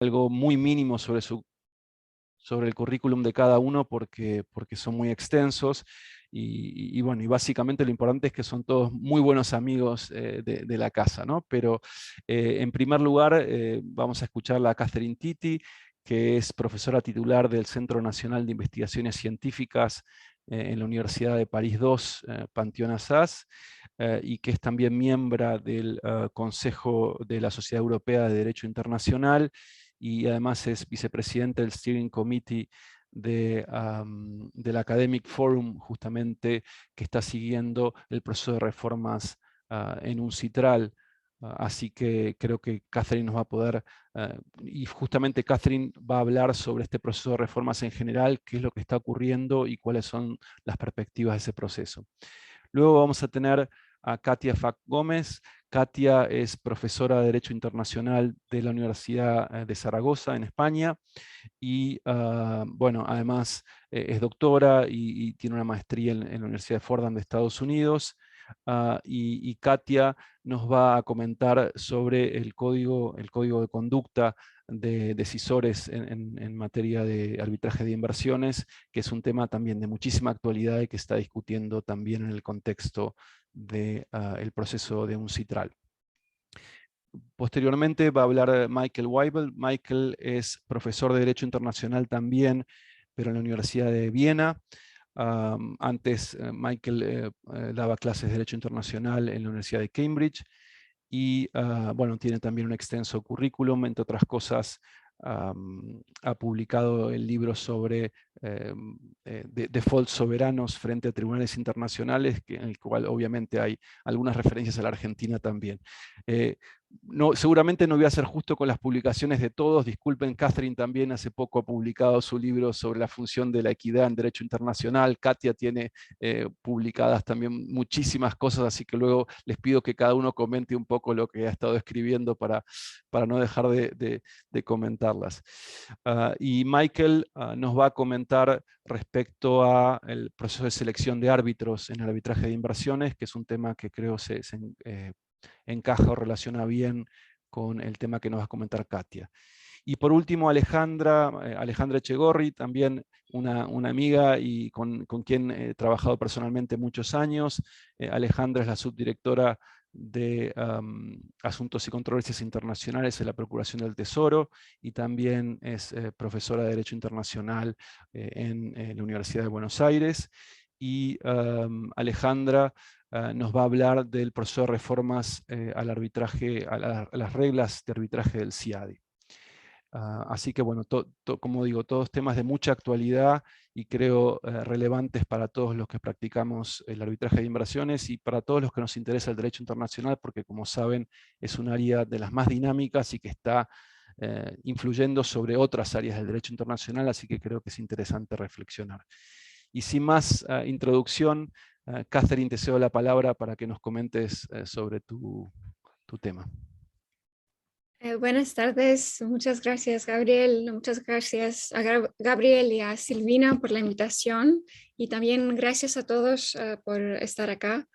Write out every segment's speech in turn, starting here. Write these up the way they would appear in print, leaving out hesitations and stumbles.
algo muy mínimo sobre el currículum de cada uno porque son muy extensos y bueno, y básicamente lo importante es que son todos muy buenos amigos de la casa, ¿no? Pero en primer lugar vamos a escuchar a Catherine Titi, que es profesora titular del Centro Nacional de Investigaciones Científicas en la Universidad de París II, Panthéon-Assas, y que es también miembro del Consejo de la Sociedad Europea de Derecho Internacional, y además es vicepresidente del Steering Committee del Academic Forum, justamente, que está siguiendo el proceso de reformas en UNCITRAL. Así que creo que Catherine nos va a poder, y justamente Catherine va a hablar sobre este proceso de reformas en general, qué es lo que está ocurriendo y cuáles son las perspectivas de ese proceso. Luego vamos a tener a Katia Fac Gómez. Katia es profesora de Derecho Internacional de la Universidad de Zaragoza, en España, y bueno, además es doctora y tiene una maestría en la Universidad de Fordham de Estados Unidos. Y Katia nos va a comentar sobre el código de conducta de decisores en materia de arbitraje de inversiones, que es un tema también de muchísima actualidad y que está discutiendo también en el contexto del proceso de UNCITRAL. Posteriormente va a hablar Michael Weibel. Michael es profesor de Derecho Internacional también, pero en la Universidad de Viena. Antes Michael daba clases de Derecho Internacional en la Universidad de Cambridge y bueno, tiene también un extenso currículum, entre otras cosas. Ha publicado el libro sobre defaults soberanos frente a tribunales internacionales, en el cual obviamente hay algunas referencias a la Argentina también. No, seguramente no voy a ser justo con las publicaciones de todos, disculpen, Catherine también hace poco ha publicado su libro sobre la función de la equidad en derecho internacional, Katia tiene publicadas también muchísimas cosas, así que luego les pido que cada uno comente un poco lo que ha estado escribiendo para no dejar de comentarlas. Y Michael nos va a comentar respecto al proceso de selección de árbitros en el arbitraje de inversiones, que es un tema que creo se encaja o relaciona bien con el tema que nos va a comentar Katia. Y por último, Alejandra Echegorri, también una amiga y con quien he trabajado personalmente muchos años. Alejandra es la subdirectora de Asuntos y Controversias Internacionales en la Procuración del Tesoro y también es profesora de Derecho Internacional en la Universidad de Buenos Aires. Y Alejandra nos va a hablar del proceso de reformas al arbitraje, a las reglas de arbitraje del CIADI. Así que bueno, como digo, todos temas de mucha actualidad y creo relevantes para todos los que practicamos el arbitraje de inversiones y para todos los que nos interesa el derecho internacional, porque como saben es un área de las más dinámicas y que está influyendo sobre otras áreas del derecho internacional, así que creo que es interesante reflexionar. Y sin más introducción, Catherine, te cedo la palabra para que nos comentes sobre tu tema. Buenas tardes, muchas gracias Gabriel, muchas gracias a Gabriel y a Silvina por la invitación y también gracias a todos por estar acá.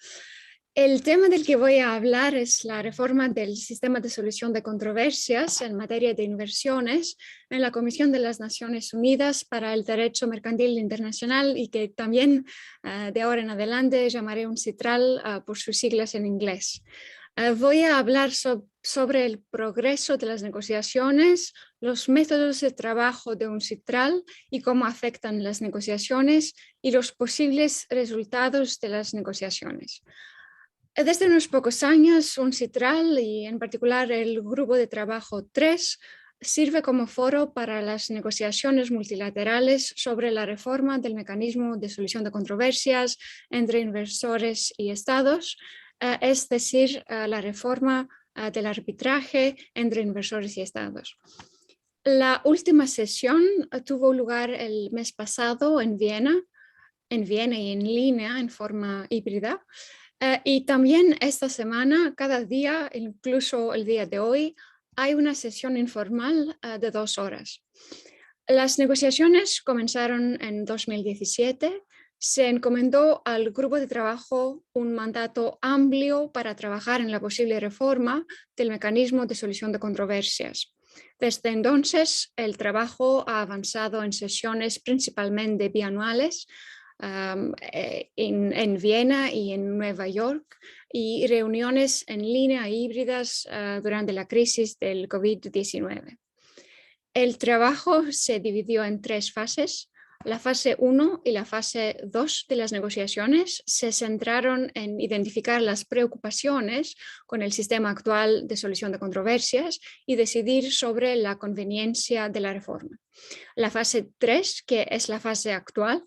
El tema del que voy a hablar es la reforma del sistema de solución de controversias en materia de inversiones en la Comisión de las Naciones Unidas para el Derecho Mercantil Internacional y que también de ahora en adelante llamaré UNCITRAL por sus siglas en inglés. Voy a hablar sobre el progreso de las negociaciones, los métodos de trabajo de UNCITRAL y cómo afectan las negociaciones y los posibles resultados de las negociaciones. Desde unos pocos años, UNCITRAL y en particular el Grupo de Trabajo 3 sirve como foro para las negociaciones multilaterales sobre la reforma del mecanismo de solución de controversias entre inversores y estados, es decir, la reforma del arbitraje entre inversores y estados. La última sesión tuvo lugar el mes pasado en Viena y en línea en forma híbrida. Y también esta semana, cada día, incluso el día de hoy, hay una sesión informal de 2 horas. Las negociaciones comenzaron en 2017. Se encomendó al grupo de trabajo un mandato amplio para trabajar en la posible reforma del mecanismo de solución de controversias. Desde entonces, el trabajo ha avanzado en sesiones principalmente bianuales en Viena y en Nueva York, y reuniones en línea híbridas durante la crisis del COVID-19. El trabajo se dividió en 3 fases. La fase 1 y la fase 2 de las negociaciones se centraron en identificar las preocupaciones con el sistema actual de solución de controversias y decidir sobre la conveniencia de la reforma. La fase 3, que es la fase actual,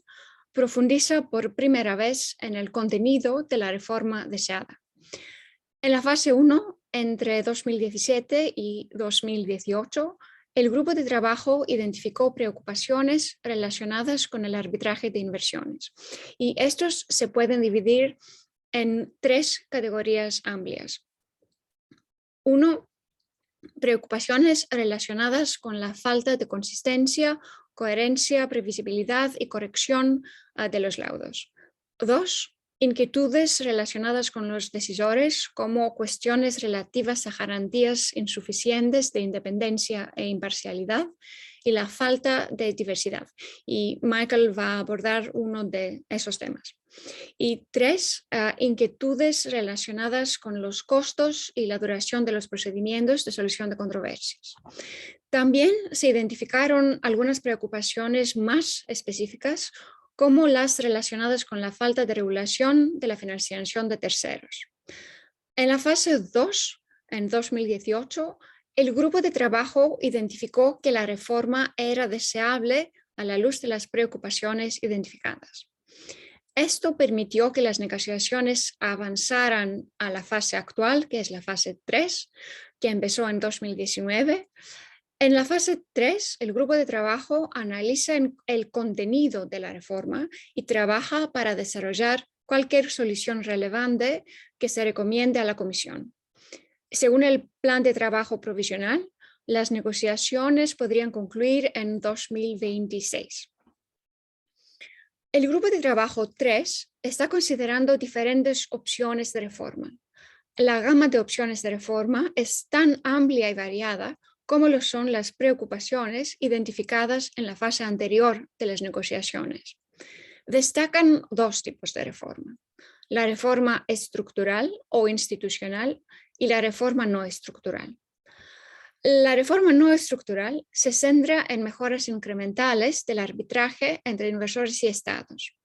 profundiza por primera vez en el contenido de la reforma deseada. En la fase 1, entre 2017 y 2018, el grupo de trabajo identificó preocupaciones relacionadas con el arbitraje de inversiones, y estos se pueden dividir en 3 categorías amplias. 1. Preocupaciones relacionadas con la falta de consistencia, coherencia, previsibilidad y corrección de los laudos. 2. Inquietudes relacionadas con los decisores, como cuestiones relativas a garantías insuficientes de independencia e imparcialidad y la falta de diversidad. Y Michael va a abordar uno de esos temas. Y 3, inquietudes relacionadas con los costos y la duración de los procedimientos de solución de controversias. También se identificaron algunas preocupaciones más específicas, como las relacionadas con la falta de regulación de la financiación de terceros. En la fase 2, en 2018, el grupo de trabajo identificó que la reforma era deseable a la luz de las preocupaciones identificadas. Esto permitió que las negociaciones avanzaran a la fase actual, que es la fase 3, que empezó en 2019. En la fase 3, el grupo de trabajo analiza el contenido de la reforma y trabaja para desarrollar cualquier solución relevante que se recomiende a la Comisión. Según el plan de trabajo provisional, las negociaciones podrían concluir en 2026. El grupo de trabajo 3 está considerando diferentes opciones de reforma. La gama de opciones de reforma es tan amplia y variada como lo son las preocupaciones identificadas en la fase anterior de las negociaciones. Destacan 2 tipos de reforma: la reforma estructural o institucional y la reforma no estructural. La reforma no estructural se centra en mejoras incrementales del arbitraje entre inversores y estados.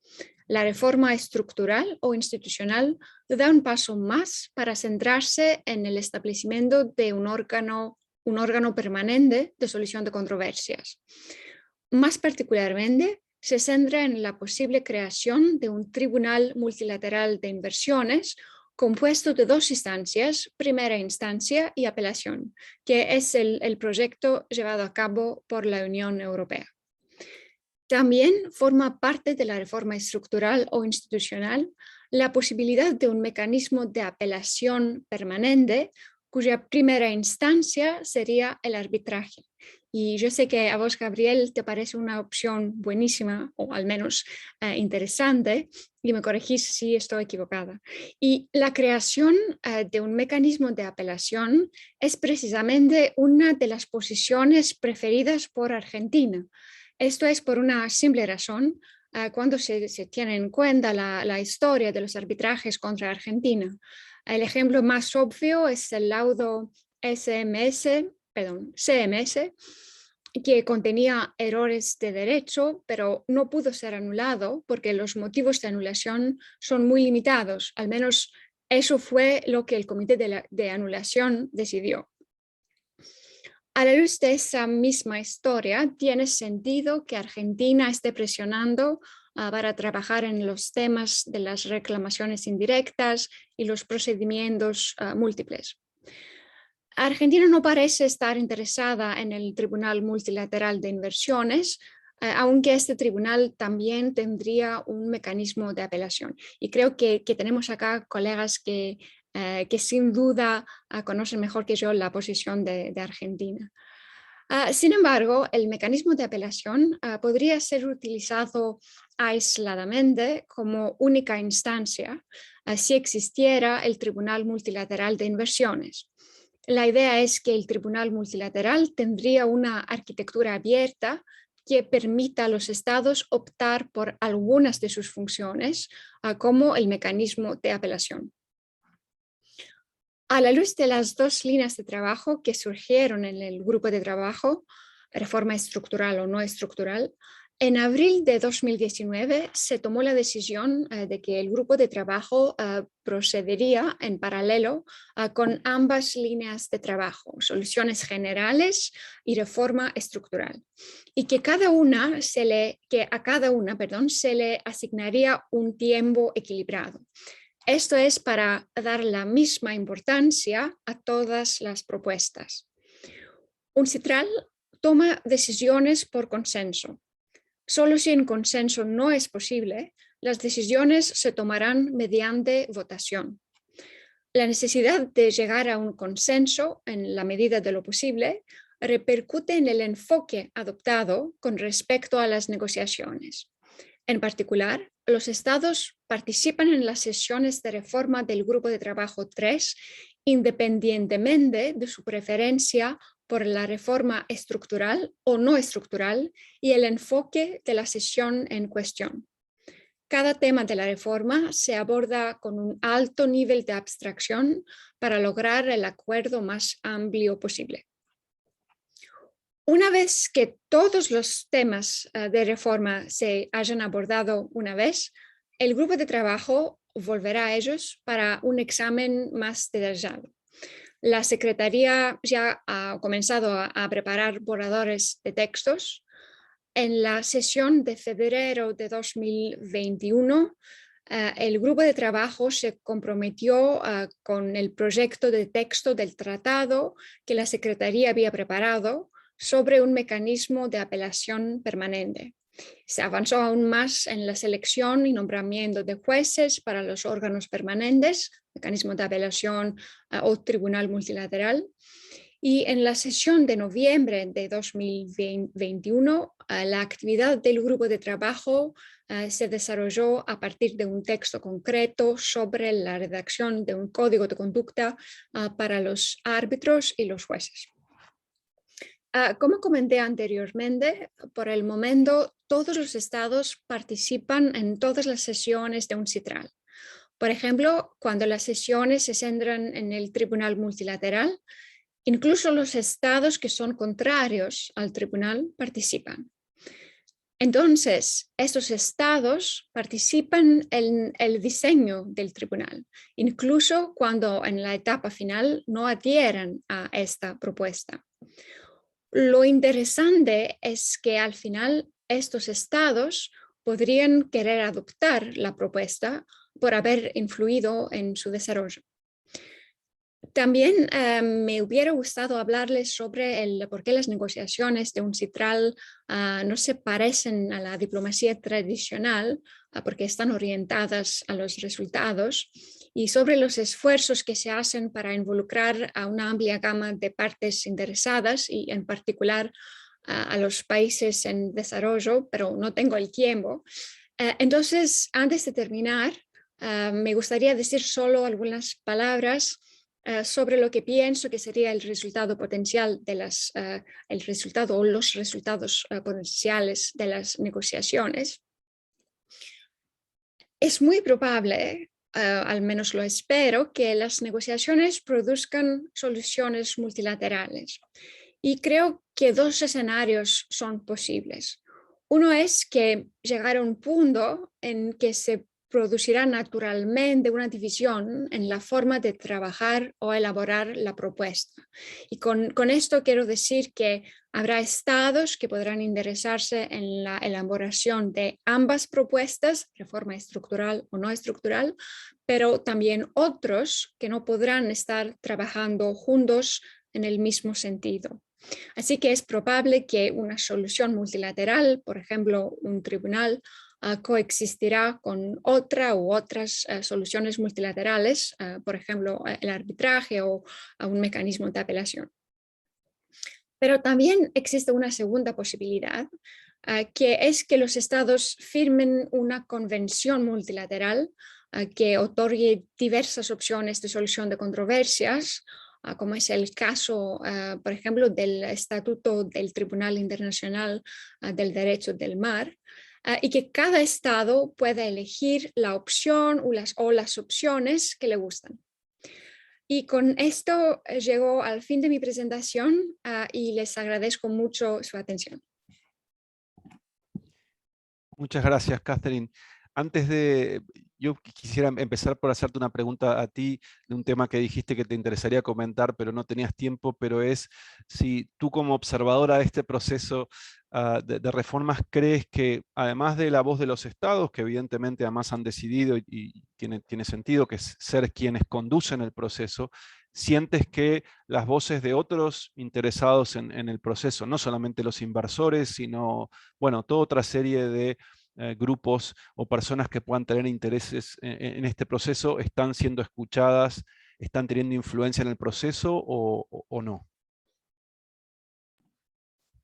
La reforma estructural o institucional da un paso más para centrarse en el establecimiento de un órgano permanente de solución de controversias. Más particularmente, se centra en la posible creación de un tribunal multilateral de inversiones compuesto de 2 instancias, primera instancia y apelación, que es el proyecto llevado a cabo por la Unión Europea. También forma parte de la reforma estructural o institucional la posibilidad de un mecanismo de apelación permanente, cuya primera instancia sería el arbitraje. Y yo sé que a vos, Gabriel, te parece una opción buenísima, o al menos interesante, y me corregís si estoy equivocada. Y la creación de un mecanismo de apelación es precisamente una de las posiciones preferidas por Argentina. Esto es por una simple razón. Cuando se tiene en cuenta la historia de los arbitrajes contra Argentina. El ejemplo más obvio es el laudo CMS, que contenía errores de derecho, pero no pudo ser anulado porque los motivos de anulación son muy limitados. Al menos eso fue lo que el comité de anulación decidió. A la luz de esa misma historia, tiene sentido que Argentina esté presionando para trabajar en los temas de las reclamaciones indirectas y los procedimientos múltiples. Argentina no parece estar interesada en el Tribunal Multilateral de Inversiones, aunque este tribunal también tendría un mecanismo de apelación. Y creo que tenemos acá colegas que sin duda conocen mejor que yo la posición de Argentina. Sin embargo, el mecanismo de apelación podría ser utilizado aisladamente como única instancia si existiera el Tribunal Multilateral de Inversiones. La idea es que el Tribunal Multilateral tendría una arquitectura abierta que permita a los estados optar por algunas de sus funciones, como el mecanismo de apelación. A la luz de las dos líneas de trabajo que surgieron en el grupo de trabajo, reforma estructural o no estructural, en abril de 2019 se tomó la decisión de que el grupo de trabajo procedería en paralelo con ambas líneas de trabajo, soluciones generales y reforma estructural, y que a cada una se le asignaría un tiempo equilibrado. Esto es para dar la misma importancia a todas las propuestas. Un CITRAL toma decisiones por consenso. Solo si un consenso no es posible, las decisiones se tomarán mediante votación. La necesidad de llegar a un consenso, en la medida de lo posible, repercute en el enfoque adoptado con respecto a las negociaciones. En particular, los estados participan en las sesiones de reforma del Grupo de Trabajo 3 independientemente de su preferencia por la reforma estructural o no estructural y el enfoque de la sesión en cuestión. Cada tema de la reforma se aborda con un alto nivel de abstracción para lograr el acuerdo más amplio posible. Una vez que todos los temas de reforma se hayan abordado una vez, el grupo de trabajo volverá a ellos para un examen más detallado. La Secretaría ya ha comenzado a preparar borradores de textos. En la sesión de febrero de 2021, el grupo de trabajo se comprometió con el proyecto de texto del tratado que la Secretaría había preparado sobre un mecanismo de apelación permanente. Se avanzó aún más en la selección y nombramiento de jueces para los órganos permanentes, mecanismo de apelación o tribunal multilateral. Y en la sesión de noviembre de 2021, la actividad del grupo de trabajo se desarrolló a partir de un texto concreto sobre la redacción de un código de conducta para los árbitros y los jueces. Como comenté anteriormente, por el momento todos los estados participan en todas las sesiones de un CITRAL. Por ejemplo, cuando las sesiones se centran en el Tribunal Multilateral, incluso los estados que son contrarios al tribunal participan. Entonces, estos estados participan en el diseño del tribunal, incluso cuando en la etapa final no adhieren a esta propuesta. Lo interesante es que al final estos estados podrían querer adoptar la propuesta por haber influido en su desarrollo. También me hubiera gustado hablarles sobre por qué las negociaciones de un CITRAL no se parecen a la diplomacia tradicional, porque están orientadas a los resultados, y sobre los esfuerzos que se hacen para involucrar a una amplia gama de partes interesadas y en particular a los países en desarrollo, pero no tengo el tiempo. Entonces, antes de terminar, me gustaría decir solo algunas palabras sobre lo que pienso que sería el resultado potencial de los resultados potenciales de las negociaciones. Es muy probable, al menos lo espero, que las negociaciones produzcan soluciones multilaterales. Y creo que dos escenarios son posibles. Uno es que llegar a un punto en que se producirá naturalmente una división en la forma de trabajar o elaborar la propuesta. Y con esto quiero decir que habrá estados que podrán interesarse en la elaboración de ambas propuestas, reforma estructural o no estructural, pero también otros que no podrán estar trabajando juntos en el mismo sentido. Así que es probable que una solución multilateral, por ejemplo, un tribunal, coexistirá con otra u otras soluciones multilaterales, por ejemplo, el arbitraje o un mecanismo de apelación. Pero también existe una segunda posibilidad, que es que los estados firmen una convención multilateral que otorgue diversas opciones de solución de controversias, como es el caso, por ejemplo, del Estatuto del Tribunal Internacional del Derecho del Mar, y que cada estado pueda elegir la opción o las opciones que le gustan. Y con esto llego al fin de mi presentación y les agradezco mucho su atención. Muchas gracias, Catherine. Yo quisiera empezar por hacerte una pregunta a ti de un tema que dijiste que te interesaría comentar, pero no tenías tiempo, pero es si tú como observadora de este proceso de reformas crees que, además de la voz de los estados, que evidentemente además han decidido y tiene sentido que ser quienes conducen el proceso, sientes que las voces de otros interesados en el proceso, no solamente los inversores, sino, bueno, toda otra serie de grupos o personas que puedan tener intereses en este proceso, están siendo escuchadas, están teniendo influencia en el proceso o no?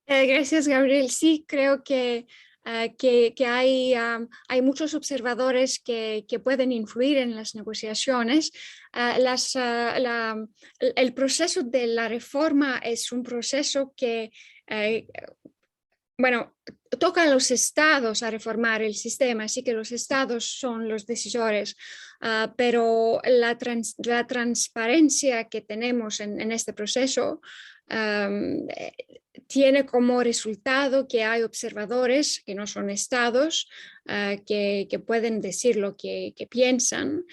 Gracias, Gabriel. Sí, creo que hay muchos observadores que pueden influir en las negociaciones. El proceso de la reforma es un proceso que, bueno, toca a los estados a reformar el sistema, así que los estados son los decisores, pero la transparencia que tenemos en este proceso tiene como resultado que hay observadores que no son estados, que pueden decir lo que piensan,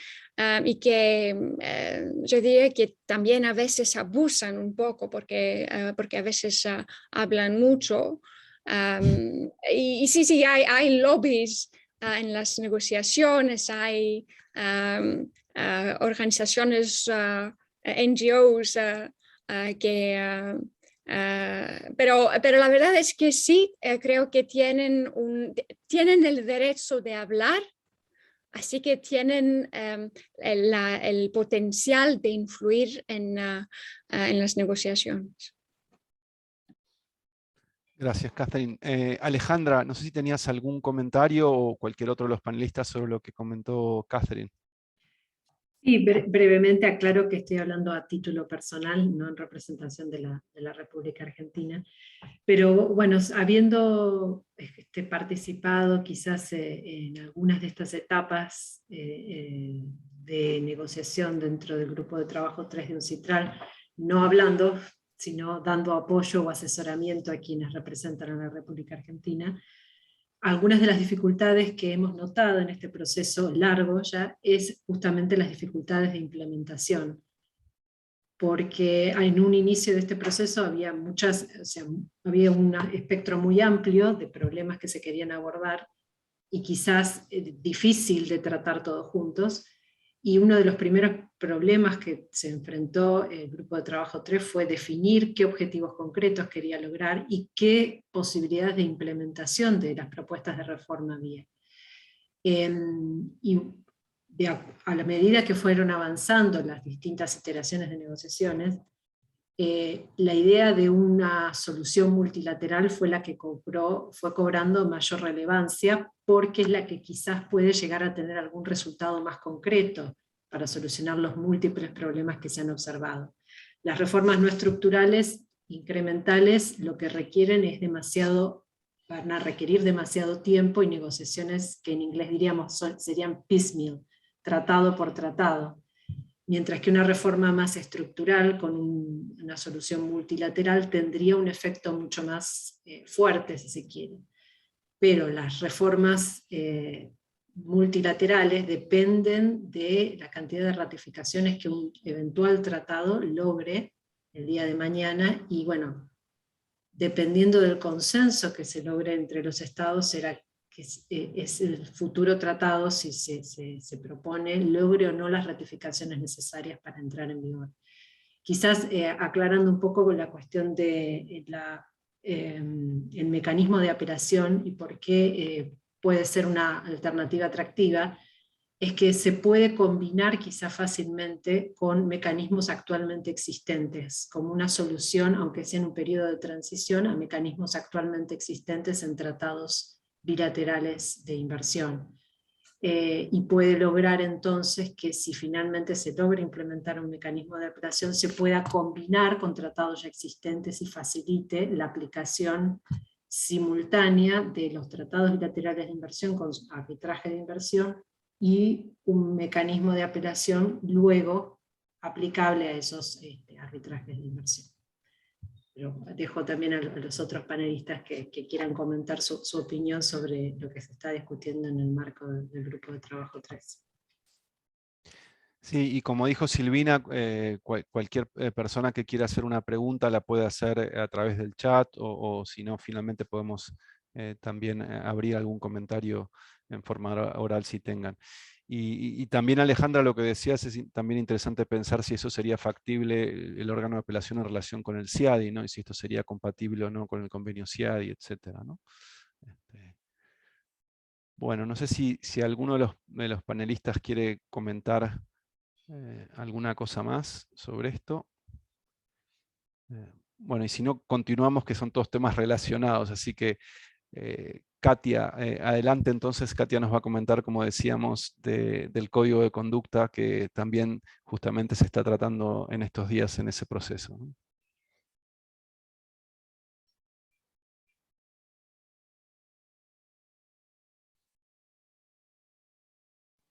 y que yo diría que también a veces abusan un poco porque a veces hablan mucho. Y sí, hay lobbies en las negociaciones, hay organizaciones, NGOs pero la verdad es que sí, creo que tienen el derecho de hablar, así que tienen el potencial de influir en las negociaciones. Gracias, Catherine. Alejandra, no sé si tenías algún comentario o cualquier otro de los panelistas sobre lo que comentó Catherine. Sí, brevemente aclaro que estoy hablando a título personal, no en representación de la República Argentina. Pero bueno, habiendo participado quizás en algunas de estas etapas de negociación dentro del grupo de trabajo 3 de UNCITRAL, no hablando, sino dando apoyo o asesoramiento a quienes representan a la República Argentina, algunas de las dificultades que hemos notado en este proceso largo ya es justamente las dificultades de implementación, porque en un inicio de este proceso había había un espectro muy amplio de problemas que se querían abordar y quizás difícil de tratar todos juntos, y uno de los primeros problemas que se enfrentó el grupo de trabajo 3 fue definir qué objetivos concretos quería lograr y qué posibilidades de implementación de las propuestas de reforma había. Y a la medida que fueron avanzando las distintas iteraciones de negociaciones, la idea de una solución multilateral fue la que fue cobrando mayor relevancia, porque es la que quizás puede llegar a tener algún resultado más concreto para solucionar los múltiples problemas que se han observado. Las reformas no estructurales, incrementales, lo que requieren es van a requerir demasiado tiempo y negociaciones que en inglés diríamos serían piecemeal, tratado por tratado. Mientras que una reforma más estructural, con una solución multilateral, tendría un efecto mucho más fuerte, si se quiere. Pero las reformas multilaterales dependen de la cantidad de ratificaciones que un eventual tratado logre el día de mañana, y bueno, dependiendo del consenso que se logre entre los estados, será que es el futuro tratado, si se propone, logre o no las ratificaciones necesarias para entrar en vigor. Quizás aclarando un poco la cuestión de el mecanismo de apelación y por qué puede ser una alternativa atractiva, es que se puede combinar quizá fácilmente con mecanismos actualmente existentes, como una solución, aunque sea en un periodo de transición, a mecanismos actualmente existentes en tratados bilaterales de inversión. y puede lograr entonces que si finalmente se logra implementar un mecanismo de apelación se pueda combinar con tratados ya existentes y facilite la aplicación simultánea de los tratados bilaterales de inversión con arbitraje de inversión y un mecanismo de apelación luego aplicable a esos arbitrajes de inversión. Pero dejo también a los otros panelistas que quieran comentar su opinión sobre lo que se está discutiendo en el marco del grupo de trabajo 3. Sí, y como dijo Silvina, cualquier persona que quiera hacer una pregunta la puede hacer a través del chat o si no, finalmente podemos también abrir algún comentario en forma oral si tengan. Y también, Alejandra, lo que decías es también interesante pensar si eso sería factible, el órgano de apelación en relación con el CIADI, ¿no? Y si esto sería compatible o no con el convenio CIADI, etcétera, ¿no? Bueno, no sé si alguno de los panelistas quiere comentar alguna cosa más sobre esto. Bueno, y si no, continuamos, que son todos temas relacionados, así que Katia, adelante entonces. Katia nos va a comentar, como decíamos, del código de conducta que también justamente se está tratando en estos días en ese proceso, ¿no?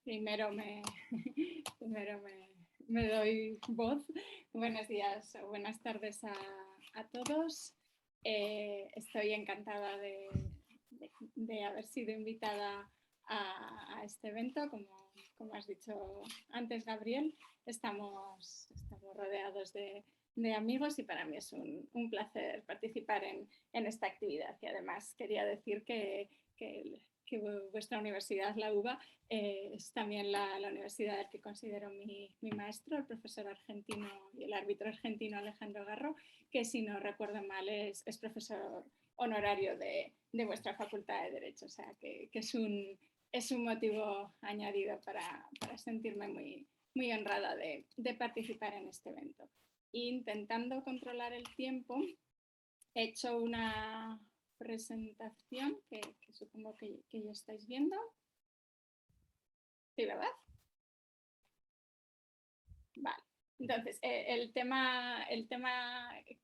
Primero me doy voz. Buenos días o buenas tardes a todos. Estoy encantada de haber sido invitada a este evento. Como has dicho antes, Gabriel, estamos rodeados de amigos y para mí es un placer participar en esta actividad. Y además quería decir que vuestra universidad, la UBA, es también la universidad del que considero mi maestro, el profesor argentino y el árbitro argentino Alejandro Garro, que si no recuerdo mal es profesor honorario de vuestra Facultad de Derecho. O sea que es un motivo añadido para sentirme muy honrada de participar en este evento. Intentando controlar el tiempo, he hecho una presentación que supongo que ya estáis viendo. Sí, ¿verdad? Vale. Entonces, el tema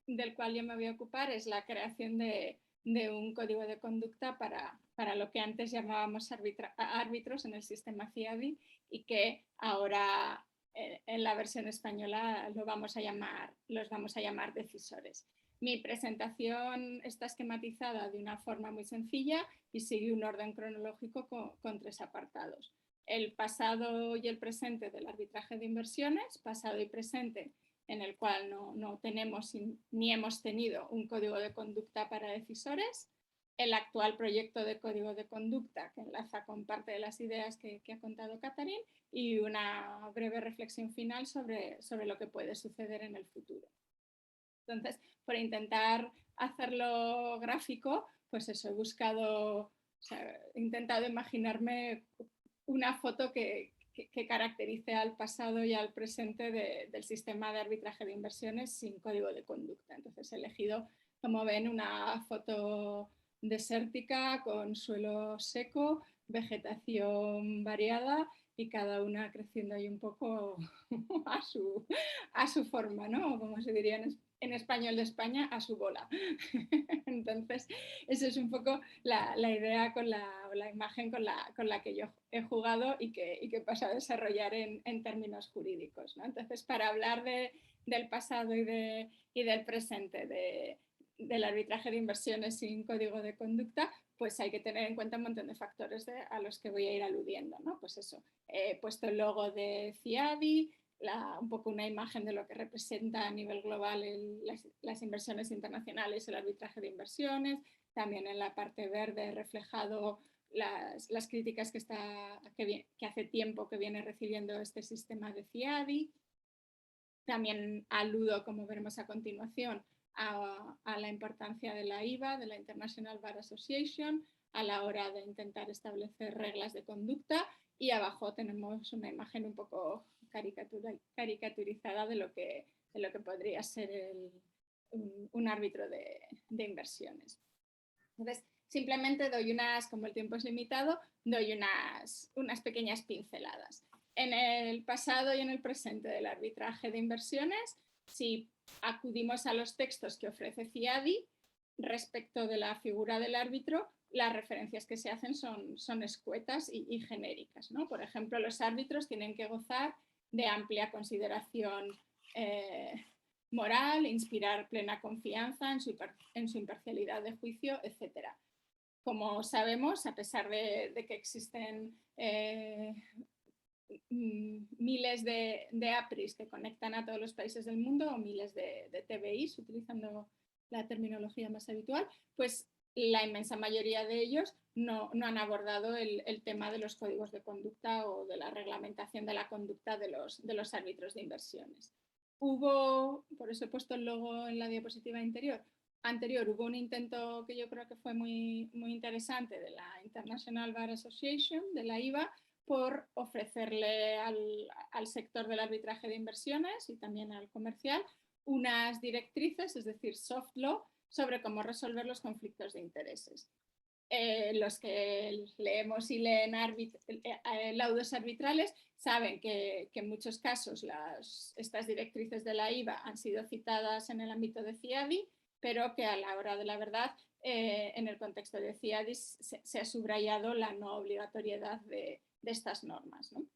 del cual yo me voy a ocupar es la creación de un código de conducta para lo que antes llamábamos árbitros en el sistema CIADI y que ahora en la versión española los vamos a llamar decisores. Mi presentación está esquematizada de una forma muy sencilla y sigue un orden cronológico con 3 apartados. El pasado y el presente del arbitraje de inversiones, pasado y presente en el cual no tenemos ni hemos tenido un código de conducta para decisores, el actual proyecto de código de conducta que enlaza con parte de las ideas que ha contado Catherine y una breve reflexión final sobre lo que puede suceder en el futuro. Entonces, por intentar hacerlo gráfico, pues eso, he intentado imaginarme una foto que caracterice al pasado y al presente del sistema de arbitraje de inversiones sin código de conducta. Entonces he elegido, como ven, una foto desértica con suelo seco, vegetación variada y cada una creciendo ahí un poco a su forma, ¿no? Como se diría en español de España, a su bola. Entonces, eso es un poco la idea con la imagen con la que yo he jugado y que paso a desarrollar en términos jurídicos, ¿no? Entonces, para hablar del pasado y del presente del arbitraje de inversiones sin código de conducta, pues hay que tener en cuenta un montón de factores a los que voy a ir aludiendo, ¿no? Pues eso, he puesto el logo de CIADI, un poco una imagen de lo que representa a nivel global las inversiones internacionales, el arbitraje de inversiones, también en la parte verde he reflejado las críticas que hace tiempo que viene recibiendo este sistema de CIADI. También aludo, como veremos a continuación, a la importancia de la IBA, de la International Bar Association, a la hora de intentar establecer reglas de conducta, y abajo tenemos una imagen un poco caricaturizada de lo que podría ser un árbitro de inversiones. Entonces, simplemente doy como el tiempo es limitado, doy unas pequeñas pinceladas. En el pasado y en el presente del arbitraje de inversiones, si acudimos a los textos que ofrece CIADI respecto de la figura del árbitro, las referencias que se hacen son escuetas y genéricas, ¿no? Por ejemplo, los árbitros tienen que gozar de amplia consideración moral, inspirar plena confianza en su imparcialidad de juicio, etc. Como sabemos, a pesar de que existen miles de APRIs que conectan a todos los países del mundo, o miles de TBIs, utilizando la terminología más habitual, pues la inmensa mayoría de ellos no han abordado el tema de los códigos de conducta o de la reglamentación de la conducta de los árbitros de inversiones. Por eso he puesto el logo en la diapositiva anterior, hubo un intento que yo creo que fue muy, muy interesante de la International Bar Association, de la IVA, por ofrecerle al sector del arbitraje de inversiones y también al comercial unas directrices, es decir, soft law, sobre cómo resolver los conflictos de intereses. Los que leemos y leen laudos arbitrales saben que en muchos casos estas directrices de la IVA han sido citadas en el ámbito de CIADI, pero que a la hora de la verdad, en el contexto de CIADI se ha subrayado la no obligatoriedad de estas normas, ¿no?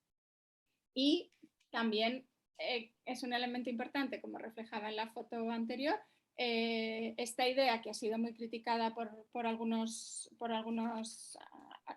Y también es un elemento importante, como reflejaba en la foto anterior, esta idea que ha sido muy criticada por algunos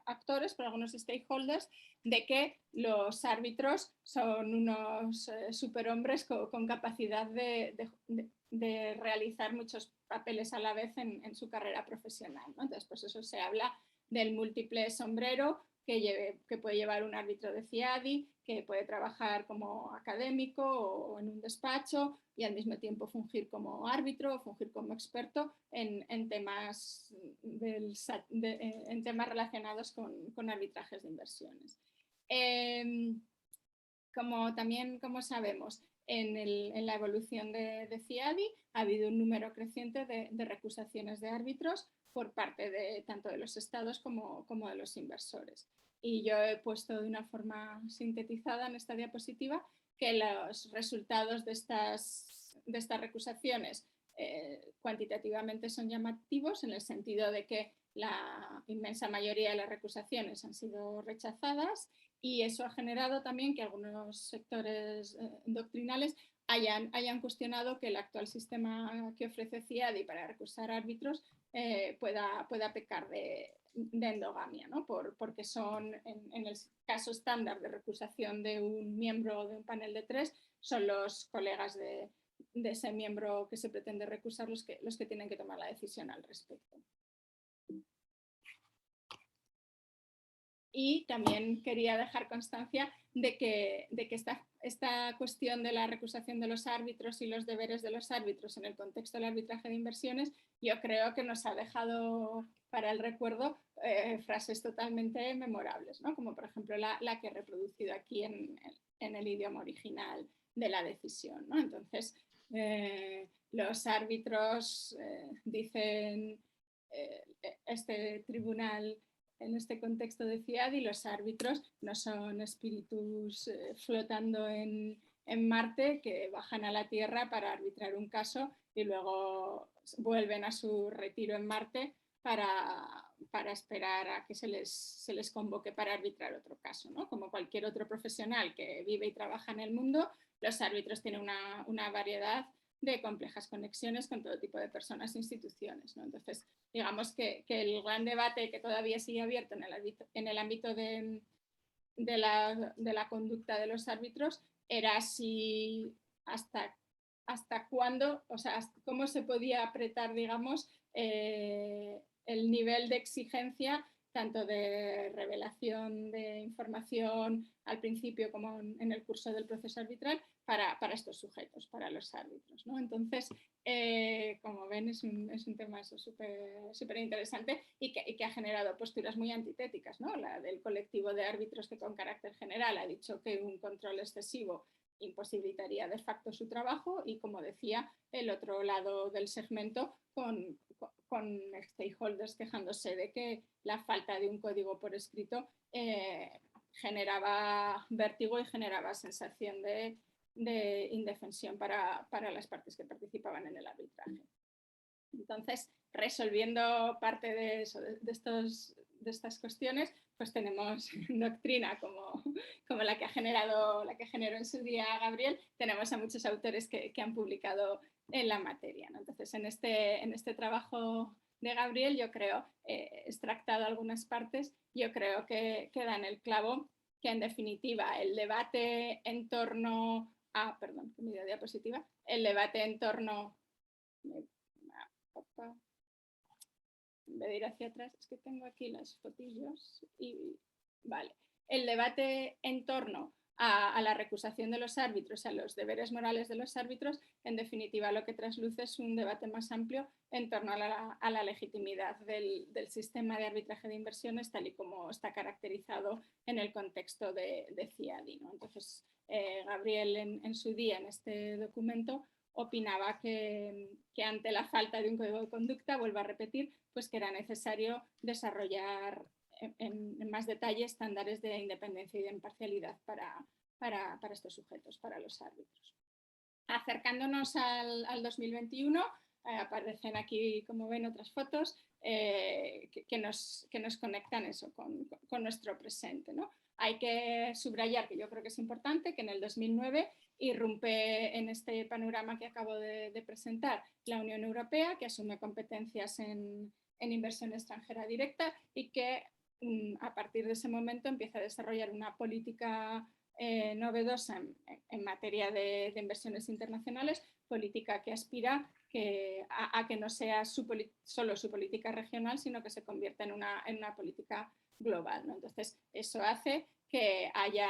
actores, por algunos stakeholders, de que los árbitros son unos superhombres con capacidad de realizar muchos papeles a la vez en su carrera profesional, ¿no? Entonces, pues eso se habla del múltiple sombrero que puede llevar un árbitro de CIADI, que puede trabajar como académico o en un despacho y al mismo tiempo fungir como árbitro o fungir como experto en temas relacionados con arbitrajes de inversiones. Como sabemos, en la evolución de CIADI ha habido un número creciente de recusaciones de árbitros por parte tanto de los estados como de los inversores. Y yo he puesto de una forma sintetizada en esta diapositiva que los resultados de estas recusaciones cuantitativamente son llamativos, en el sentido de que la inmensa mayoría de las recusaciones han sido rechazadas, y eso ha generado también que algunos sectores doctrinales hayan cuestionado que el actual sistema que ofrece CIADI para recusar árbitros pueda pecar de endogamia, ¿no? Porque son, en el caso estándar de recusación de un miembro de un panel de 3, son los colegas de ese miembro que se pretende recusar los que tienen que tomar la decisión al respecto. Y también quería dejar constancia de que esta cuestión de la recusación de los árbitros y los deberes de los árbitros en el contexto del arbitraje de inversiones, yo creo que nos ha dejado para el recuerdo frases totalmente memorables, ¿no? Como por ejemplo la que he reproducido aquí en el idioma original de la decisión, ¿no? Entonces, los árbitros dicen, este tribunal en este contexto de CIADI, los árbitros no son espíritus flotando en Marte que bajan a la Tierra para arbitrar un caso y luego vuelven a su retiro en Marte para esperar a que se les convoque para arbitrar otro caso, ¿no? Como cualquier otro profesional que vive y trabaja en el mundo, los árbitros tienen una variedad de complejas conexiones con todo tipo de personas e instituciones, ¿no? Entonces, digamos que el gran debate que todavía sigue abierto en el ámbito de la conducta de los árbitros era si hasta cuándo, o sea, cómo se podía apretar, digamos, el nivel de exigencia tanto de revelación de información al principio como en el curso del proceso arbitral para estos sujetos, para los árbitros, ¿no? Entonces, como ven, es un tema súper interesante y que ha generado posturas muy antitéticas, ¿no? La del colectivo de árbitros, que con carácter general ha dicho que un control excesivo imposibilitaría de facto su trabajo, y, como decía, el otro lado del segmento con con stakeholders quejándose de que la falta de un código por escrito generaba vértigo y generaba sensación de indefensión para las partes que participaban en el arbitraje. Entonces, resolviendo parte de eso, de estas cuestiones, pues tenemos doctrina como la que generó en su día Gabriel, tenemos a muchos autores que han publicado en la materia, ¿no? Entonces, en este trabajo de Gabriel, yo creo, extractado algunas partes, yo creo que queda en el clavo que en definitiva el debate en torno a, perdón, que me dio diapositiva, el debate en torno, en vez de ir hacia atrás, es que tengo aquí las fotillos y vale, el debate en torno a la recusación de los árbitros, a los deberes morales de los árbitros, en definitiva lo que trasluce es un debate más amplio en torno a la legitimidad del sistema de arbitraje de inversiones tal y como está caracterizado en el contexto de CIADI, ¿no? Entonces, Gabriel en su día en este documento opinaba que ante la falta de un código de conducta, vuelvo a repetir, pues que era necesario desarrollar en más detalle estándares de independencia y de imparcialidad para estos sujetos, para los árbitros. Acercándonos al 2021, aparecen aquí, como ven, otras fotos que nos conectan eso con nuestro presente, ¿no? Hay que subrayar, que yo creo que es importante, que en el 2009 irrumpe en este panorama que acabo de presentar la Unión Europea, que asume competencias en inversión extranjera directa y que a partir de ese momento empieza a desarrollar una política novedosa en materia de inversiones internacionales, política que aspira a que no sea solo su política regional, sino que se convierta en una política global, ¿no? Entonces, eso hace que haya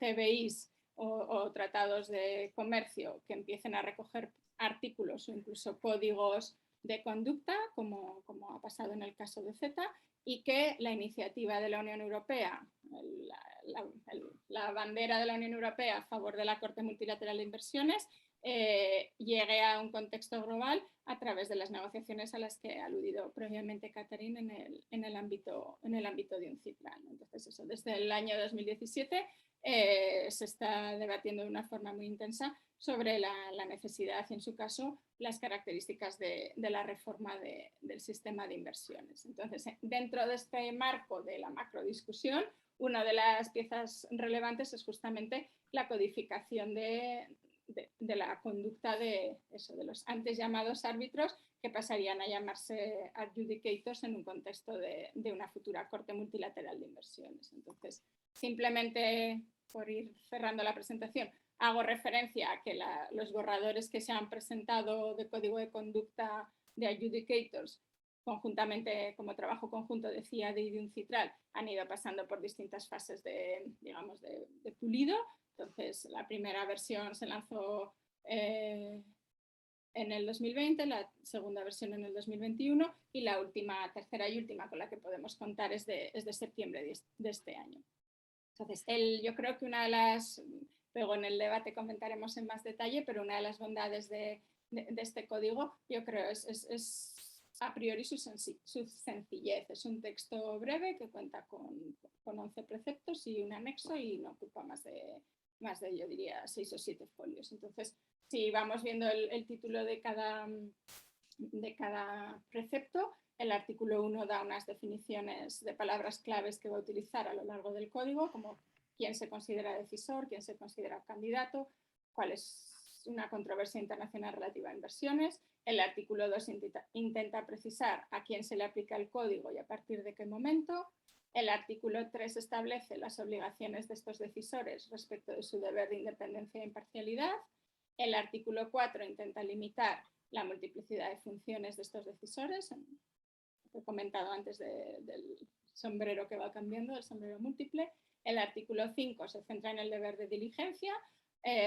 TBIs o tratados de comercio que empiecen a recoger artículos o incluso códigos de conducta, como ha pasado en el caso de CETA, y que la iniciativa de la Unión Europea, la bandera de la Unión Europea a favor de la Corte Multilateral de Inversiones, llegue a un contexto global a través de las negociaciones a las que ha aludido previamente Catherine en el ámbito de UNCITRAL. Entonces, eso, desde el año 2017 se está debatiendo de una forma muy intensa sobre la necesidad y, en su caso, las características de la reforma del sistema de inversiones. Entonces, dentro de este marco de la macrodiscusión, una de las piezas relevantes es justamente la codificación de la conducta de los antes llamados árbitros, que pasarían a llamarse adjudicators en un contexto de una futura Corte Multilateral de Inversiones. Entonces, simplemente por ir cerrando la presentación, hago referencia a que los borradores que se han presentado de código de conducta de adjudicators, conjuntamente como trabajo conjunto de CIADI y de UNCITRAL, han ido pasando por distintas fases de pulido. Entonces, la primera versión se lanzó en el 2020, la segunda versión en el 2021 y la tercera y última con la que podemos contar es de septiembre de este año. Entonces, yo creo que una de las, luego en el debate comentaremos en más detalle, pero una de las bondades de este código, yo creo, es a priori su sencillez. Es un texto breve que cuenta con 11 preceptos y un anexo y no ocupa más de yo diría 6 o 7 folios. Entonces, si vamos viendo el título de cada precepto, el artículo 1 da unas definiciones de palabras claves que va a utilizar a lo largo del código, como quién se considera decisor, quién se considera candidato, cuál es una controversia internacional relativa a inversiones. El artículo 2 intenta precisar a quién se le aplica el código y a partir de qué momento. El artículo 3 establece las obligaciones de estos decisores respecto de su deber de independencia e imparcialidad. El artículo 4 intenta limitar la multiplicidad de funciones de estos decisores. He comentado antes del sombrero que va cambiando, el sombrero múltiple. El artículo 5 se centra en el deber de diligencia,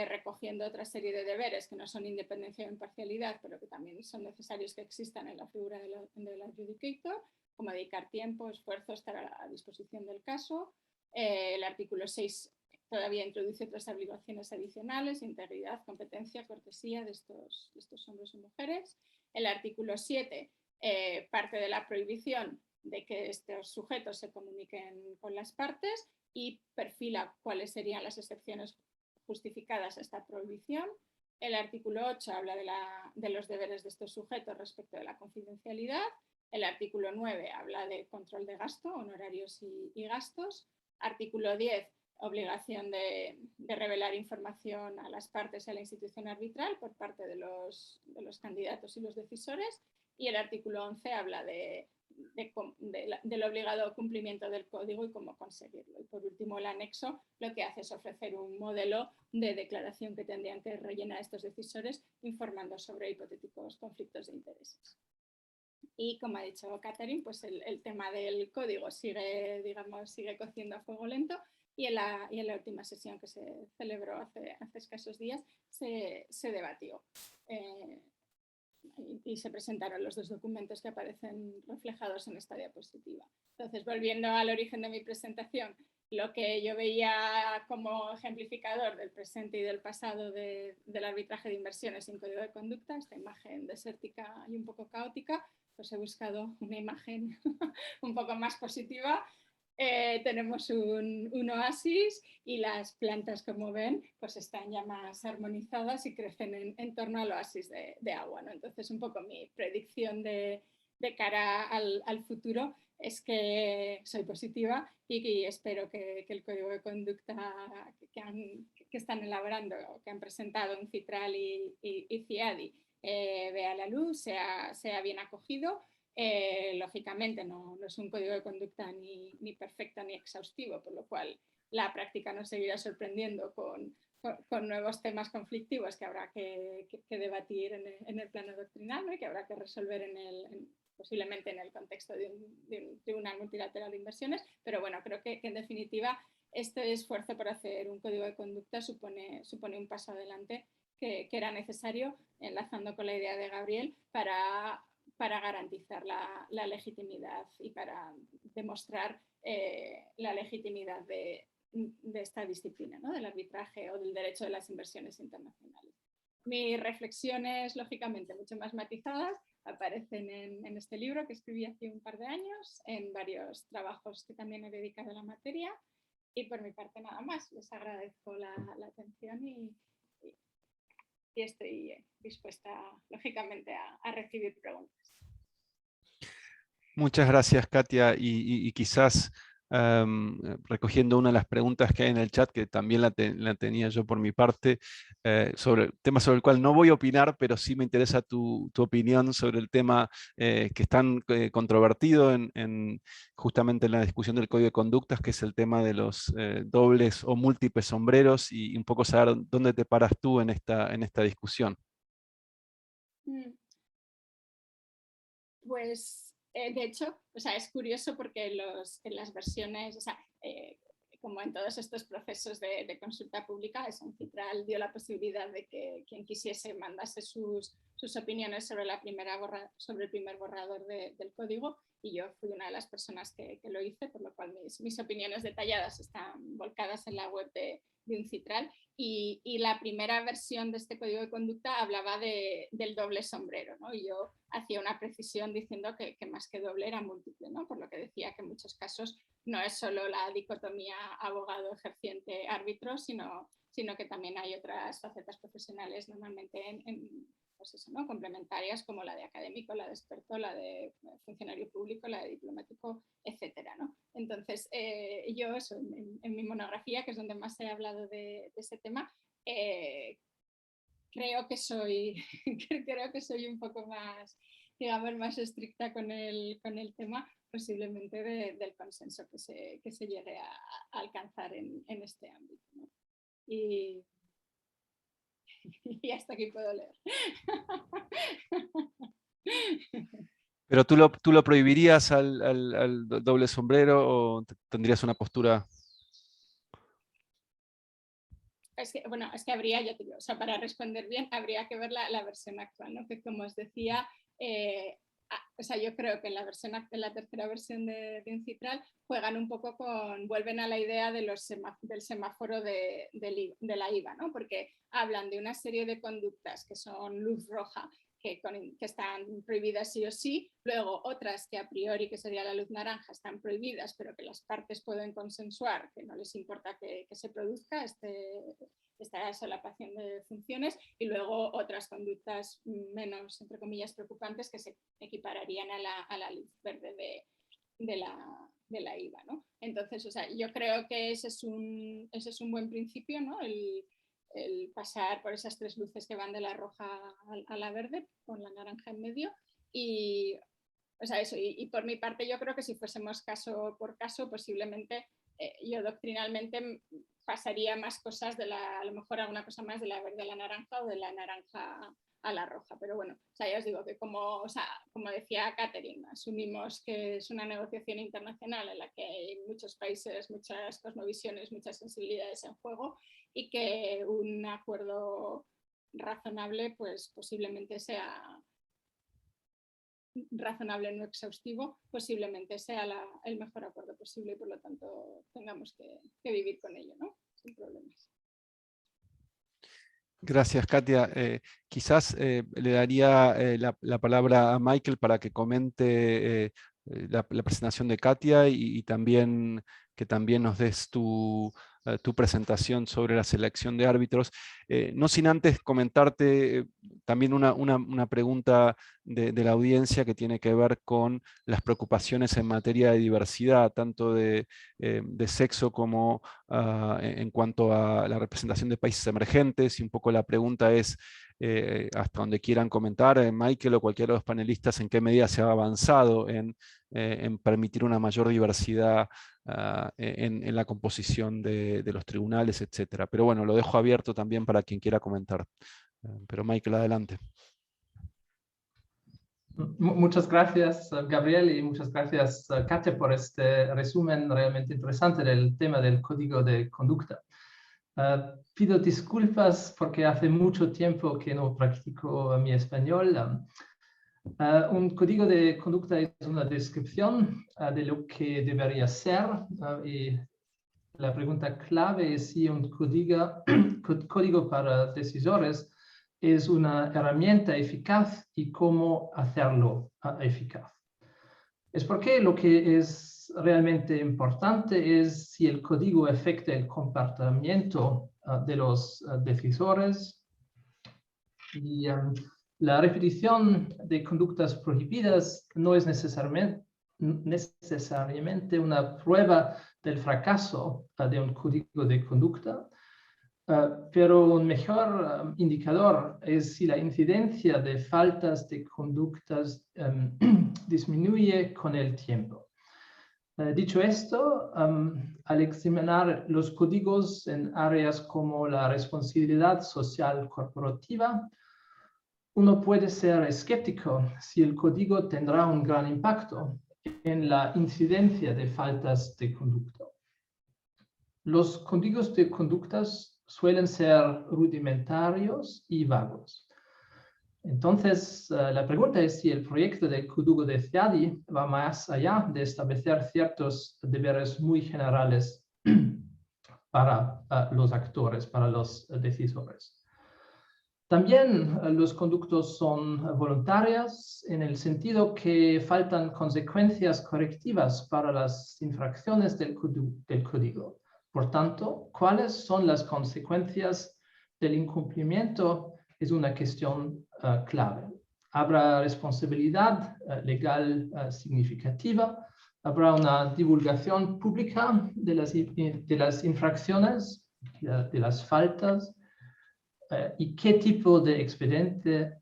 recogiendo otra serie de deberes que no son independencia o imparcialidad, pero que también son necesarios que existan en la figura del adjudicator, como dedicar tiempo, esfuerzo, estar a disposición del caso. El artículo 6 todavía introduce otras obligaciones adicionales: integridad, competencia, cortesía de estos hombres y mujeres. El artículo 7 parte de la prohibición de que estos sujetos se comuniquen con las partes y perfila cuáles serían las excepciones justificadas a esta prohibición. El artículo 8 habla de los deberes de estos sujetos respecto de la confidencialidad. El artículo 9 habla de control de gasto, honorarios y gastos. Artículo 10, obligación de revelar información a las partes y a la institución arbitral por parte de los candidatos y los decisores. Y el artículo 11 habla del obligado cumplimiento del código y cómo conseguirlo. Y por último, el anexo lo que hace es ofrecer un modelo de declaración que tendrían que rellenar estos decisores, informando sobre hipotéticos conflictos de intereses. Y como ha dicho Catherine, pues el tema del código sigue cociendo a fuego lento, y en la última sesión que se celebró hace escasos días se debatió y se presentaron los 2 documentos que aparecen reflejados en esta diapositiva. Entonces, volviendo al origen de mi presentación, lo que yo veía como ejemplificador del presente y del pasado del arbitraje de inversiones sin código de conducta, esta imagen desértica y un poco caótica, pues he buscado una imagen un poco más positiva. Tenemos un oasis y las plantas, como ven, pues están ya más armonizadas y crecen en torno al oasis de agua, ¿no? Entonces, un poco mi predicción de cara al futuro es que soy positiva y espero que el código de conducta que están elaborando, que han presentado en Citral y CIADI, vea la luz, sea bien acogido. Lógicamente no es un código de conducta ni perfecto ni exhaustivo, por lo cual la práctica nos seguirá sorprendiendo con nuevos temas conflictivos que habrá que debatir en el plano doctrinal, ¿no? Y que habrá que resolver posiblemente en el contexto de un tribunal multilateral de inversiones. Pero bueno, creo que en definitiva este esfuerzo por hacer un código de conducta supone un paso adelante que era necesario, enlazando con la idea de Gabriel, para garantizar la legitimidad y para demostrar la legitimidad de esta disciplina, ¿no? Del arbitraje o del derecho de las inversiones internacionales. Mis reflexiones, lógicamente, mucho más matizadas, aparecen en este libro que escribí hace un par de años, en varios trabajos que también he dedicado a la materia, y por mi parte nada más. Les agradezco la atención y estoy dispuesta, lógicamente, a recibir preguntas. Muchas gracias, Katia, y quizás recogiendo una de las preguntas que hay en el chat, que también la tenía yo por mi parte, sobre el tema sobre el cual no voy a opinar, pero sí me interesa tu opinión sobre el tema que es tan controvertido justamente en la discusión del Código de Conductas, que es el tema de los dobles o múltiples sombreros, y un poco saber dónde te paras tú en esta discusión. Pues de hecho, es curioso porque en las versiones, como en todos estos procesos de consulta pública, en Citral dio la posibilidad de que quien quisiese mandase sus opiniones sobre el primer borrador del código, y yo fui una de las personas que lo hice, por lo cual mis opiniones detalladas están volcadas en la web de Citral. Y la primera versión de este código de conducta hablaba del doble sombrero, ¿no? Y yo hacía una precisión diciendo que más que doble era múltiple, ¿no? Por lo que decía que en muchos casos no es solo la dicotomía abogado ejerciente árbitro, sino que también hay otras facetas profesionales normalmente pues eso, ¿no? Complementarias, como la de académico, la de experto, la de funcionario público, la de diplomático, etcétera, ¿no? Entonces, yo eso, en mi monografía, que es donde más he hablado de ese tema, creo que soy un poco más, digamos, más estricta con el tema, posiblemente del consenso que se llegue a alcanzar en este ámbito, ¿no? Y hasta aquí puedo leer. ¿Pero tú lo prohibirías al doble sombrero o tendrías una postura? Es que habría, ya te digo, para responder bien, habría que ver la versión actual, ¿no? Que como os decía, o sea, yo creo que en la tercera versión de Incitral juegan un poco vuelven a la idea de del semáforo de la IVA, ¿no? Porque hablan de una serie de conductas que son luz roja, que están prohibidas sí o sí, luego otras que a priori, que sería la luz naranja, están prohibidas, pero que las partes pueden consensuar, que no les importa que se produzca esta solapación de funciones, y luego otras conductas menos, entre comillas, preocupantes que se equipararían a la luz verde de la IVA, ¿no? Entonces, o sea, yo creo que ese es un buen principio, ¿no? El pasar por esas tres luces que van de la roja a la verde, con la naranja en medio, y, o sea, eso, y por mi parte yo creo que si fuésemos caso por caso, posiblemente yo doctrinalmente pasaría más cosas a lo mejor alguna cosa más de la verde a la naranja o de la naranja a la roja, pero bueno, o sea, ya os digo que como decía Catherine, asumimos que es una negociación internacional en la que hay muchos países, muchas cosmovisiones, muchas sensibilidades en juego, y que un acuerdo razonable pues posiblemente sea razonable, no exhaustivo, posiblemente sea el mejor acuerdo posible y por lo tanto tengamos que vivir con ello, ¿no? Sin problemas. Gracias, Katia. Quizás le daría la palabra a Michael para que comente la presentación de Katia y también que también nos des tu presentación sobre la selección de árbitros. No sin antes comentarte también una pregunta de la audiencia que tiene que ver con las preocupaciones en materia de diversidad, tanto de sexo como en cuanto a la representación de países emergentes, y un poco la pregunta es, hasta donde quieran comentar, Michael o cualquiera de los panelistas, en qué medida se ha avanzado en permitir una mayor diversidad en la composición de los tribunales, etcétera. Pero bueno, lo dejo abierto también para quien quiera comentar. Pero Michael, adelante. Muchas gracias, Gabriel, y muchas gracias, Katia, por este resumen realmente interesante del tema del código de conducta. Pido disculpas porque hace mucho tiempo que no practico mi español. Un código de conducta es una descripción de lo que debería ser, y la pregunta clave es si un código para decisores es una herramienta eficaz y cómo hacerlo eficaz. Es porque lo que es realmente importante es si el código afecta el comportamiento de los decisores, y la repetición de conductas prohibidas no es necesariamente una prueba del fracaso de un código de conducta, pero un mejor indicador es si la incidencia de faltas de conductas disminuye con el tiempo. Dicho esto, al examinar los códigos en áreas como la responsabilidad social corporativa, uno puede ser escéptico si el código tendrá un gran impacto en la incidencia de faltas de conducta. Los códigos de conductas suelen ser rudimentarios y vagos. Entonces, la pregunta es si el proyecto del código de CIADI va más allá de establecer ciertos deberes muy generales para los actores, para los decisores. También los conductos son voluntarios en el sentido que faltan consecuencias correctivas para las infracciones del código. Por tanto, ¿cuáles son las consecuencias del incumplimiento? Es una cuestión clave. Habrá responsabilidad legal significativa, habrá una divulgación pública de las infracciones, de las faltas, y qué tipo de expediente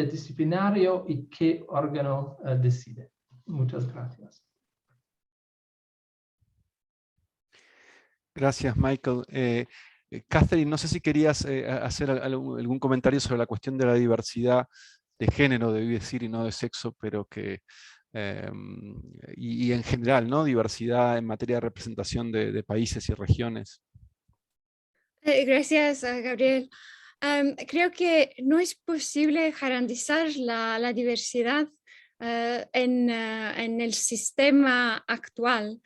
disciplinario y qué órgano decide. Muchas gracias. Gracias, Michael. Catherine, no sé si querías hacer algún comentario sobre la cuestión de la diversidad de género, debí decir, y no de sexo, pero que, y en general, ¿no? Diversidad en materia de representación de países y regiones. Gracias, Gabriel. Creo que no es posible garantizar la diversidad en el sistema actual,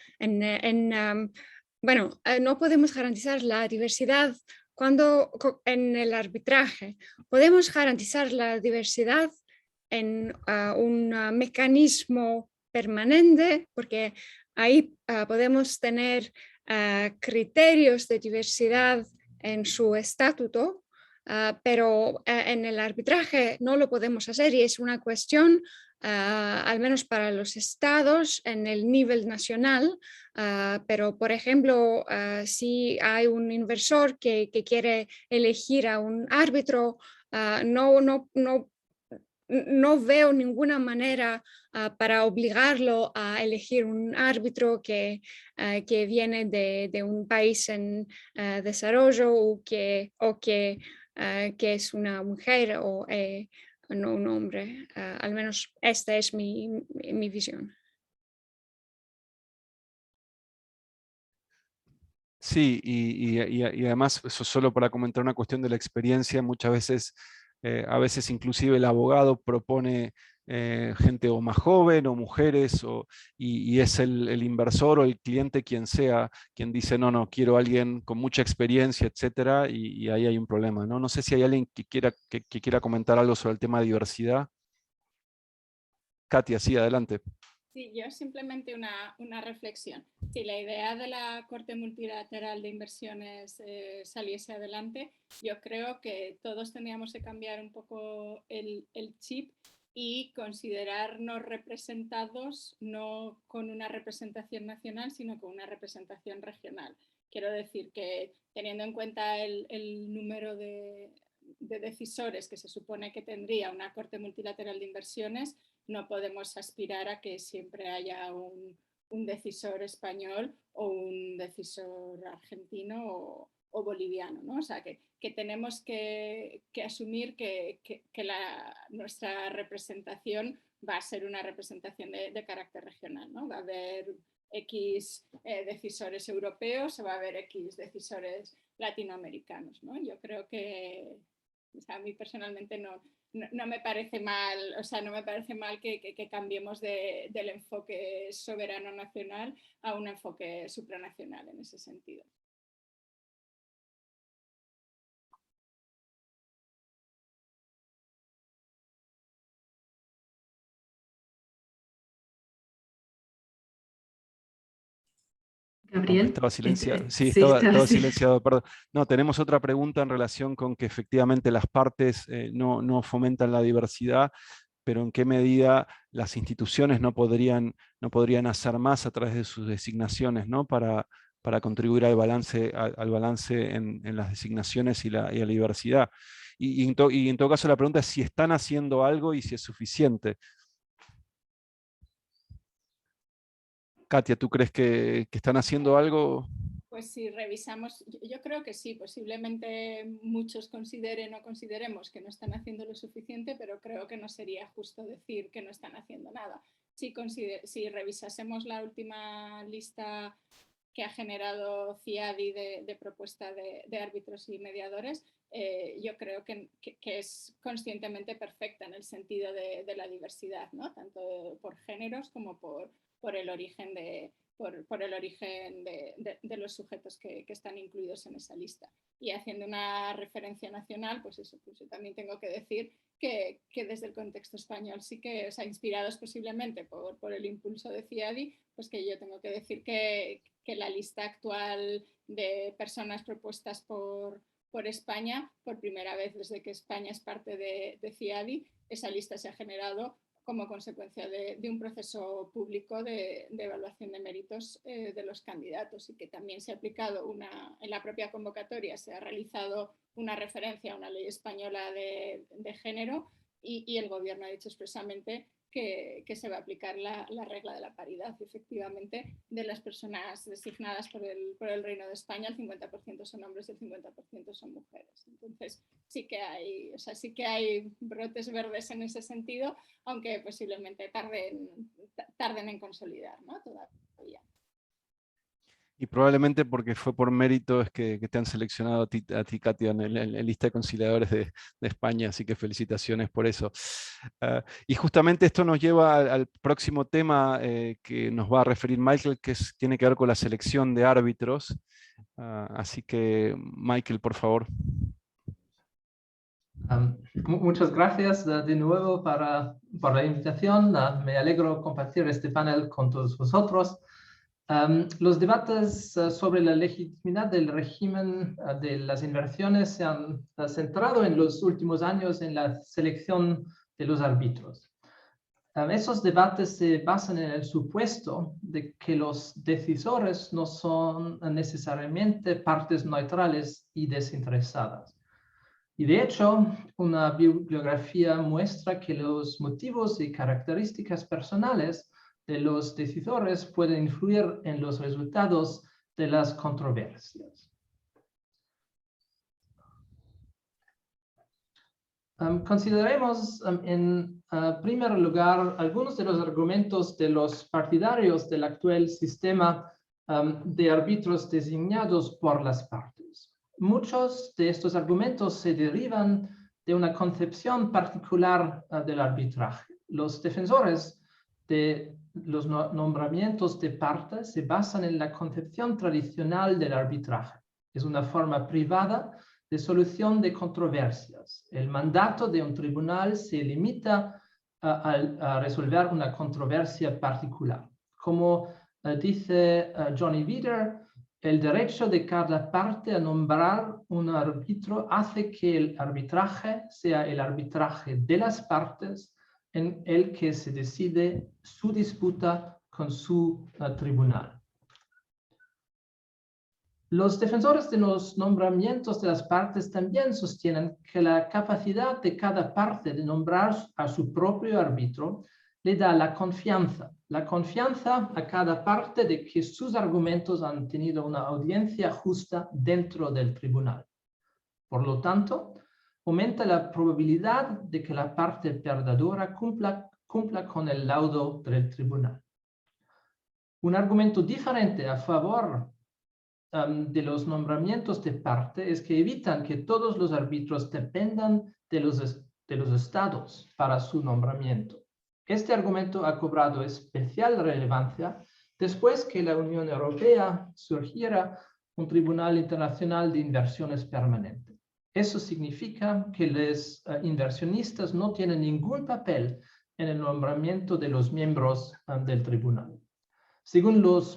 bueno, no podemos garantizar la diversidad cuando en el arbitraje. Podemos garantizar la diversidad en un mecanismo permanente, porque ahí podemos tener criterios de diversidad en su estatuto, pero en el arbitraje no lo podemos hacer y es una cuestión, al menos para los estados, en el nivel nacional. Pero, por ejemplo, si hay un inversor que quiere elegir a un árbitro, no veo ninguna manera para obligarlo a elegir un árbitro que viene de un país en desarrollo o que es una mujer o no un hombre. Al menos esta es mi visión. Sí, y además, eso solo para comentar una cuestión de la experiencia, muchas veces, a veces inclusive el abogado propone gente o más joven o mujeres, y es el inversor o el cliente quien sea, quien dice, no, quiero a alguien con mucha experiencia, etcétera, y ahí hay un problema, ¿no? No sé si hay alguien que quiera comentar algo sobre el tema de diversidad. Katia, sí, adelante. Sí, yo simplemente una reflexión. Si la idea de la Corte Multilateral de Inversiones saliese adelante, yo creo que todos tendríamos que cambiar un poco el chip y considerarnos representados no con una representación nacional, sino con una representación regional. Quiero decir que teniendo en cuenta el número de decisores que se supone que tendría una Corte Multilateral de Inversiones, no podemos aspirar a que siempre haya un decisor español o un decisor argentino o boliviano, ¿no? O sea, que tenemos que asumir que nuestra representación va a ser una representación de carácter regional, ¿no? Va a haber X decisores europeos o va a haber X decisores latinoamericanos, ¿no? Yo creo que, o sea, a mí personalmente no me parece mal, o sea, no me parece mal que cambiemos del enfoque soberano nacional a un enfoque supranacional en ese sentido. Gabriel. Estaba silenciado. Sí, Sí, estaba silenciado, perdón. No, tenemos otra pregunta en relación con que efectivamente las partes no fomentan la diversidad, pero en qué medida las instituciones no podrían hacer más a través de sus designaciones, ¿no? para contribuir al balance en las designaciones y la diversidad. Y en todo caso la pregunta es si están haciendo algo y si es suficiente. Katia, ¿tú crees que están haciendo algo? Pues si revisamos, yo creo que sí, posiblemente muchos consideren o consideremos que no están haciendo lo suficiente, pero creo que no sería justo decir que no están haciendo nada. Si revisásemos la última lista que ha generado CIADI de propuesta de árbitros y mediadores, yo creo que es conscientemente perfecta en el sentido de la diversidad, ¿no? Tanto por géneros como por el origen por el origen de los sujetos que están incluidos en esa lista. Y haciendo una referencia nacional, pues eso, pues yo también tengo que decir que desde el contexto español sí que, o sea, inspirados posiblemente por el impulso de CIADI, pues que yo tengo que decir que la lista actual de personas propuestas por España, por primera vez desde que España es parte de CIADI, esa lista se ha generado como consecuencia de un proceso público de evaluación de méritos de los candidatos y que también se ha aplicado en la propia convocatoria, se ha realizado una referencia a una ley española de género y el gobierno ha dicho expresamente que se va a aplicar la regla de la paridad. Y efectivamente, de las personas designadas por el Reino de España, el 50% son hombres y el 50% son mujeres. Entonces, sí que hay brotes verdes en ese sentido, aunque posiblemente tarden en consolidar, ¿no? Todavía. Y probablemente porque fue por mérito es que te han seleccionado a ti, Katia, en la lista de conciliadores de España, así que felicitaciones por eso. Y justamente esto nos lleva al próximo tema que nos va a referir Michael, que tiene que ver con la selección de árbitros. Así que, Michael, por favor. Muchas gracias de nuevo por la invitación. Me alegro compartir este panel con todos vosotros. Los debates sobre la legitimidad del régimen de las inversiones se han centrado en los últimos años en la selección de los árbitros. Esos debates se basan en el supuesto de que los decisores no son necesariamente partes neutrales y desinteresadas. Y de hecho, una bibliografía muestra que los motivos y características personales de los decisores pueden influir en los resultados de las controversias. Consideremos en primer lugar algunos de los argumentos de los partidarios del actual sistema de árbitros designados por las partes. Muchos de estos argumentos se derivan de una concepción particular del arbitraje. Los defensores de los nombramientos de parte se basan en la concepción tradicional del arbitraje. Es una forma privada de solución de controversias. El mandato de un tribunal se limita a resolver una controversia particular. Como dice Johnny Wieder, el derecho de cada parte a nombrar un árbitro hace que el arbitraje sea el arbitraje de las partes en el que se decide su disputa con su tribunal. Los defensores de los nombramientos de las partes también sostienen que la capacidad de cada parte de nombrar a su propio árbitro le da la confianza a cada parte de que sus argumentos han tenido una audiencia justa dentro del tribunal. Por lo tanto, aumenta la probabilidad de que la parte perdedora cumpla con el laudo del tribunal. Un argumento diferente a favor de los nombramientos de parte es que evitan que todos los árbitros dependan de los estados para su nombramiento. Este argumento ha cobrado especial relevancia después que la Unión Europea surgiera un Tribunal Internacional de Inversiones permanente. Eso significa que los inversionistas no tienen ningún papel en el nombramiento de los miembros del tribunal. Según los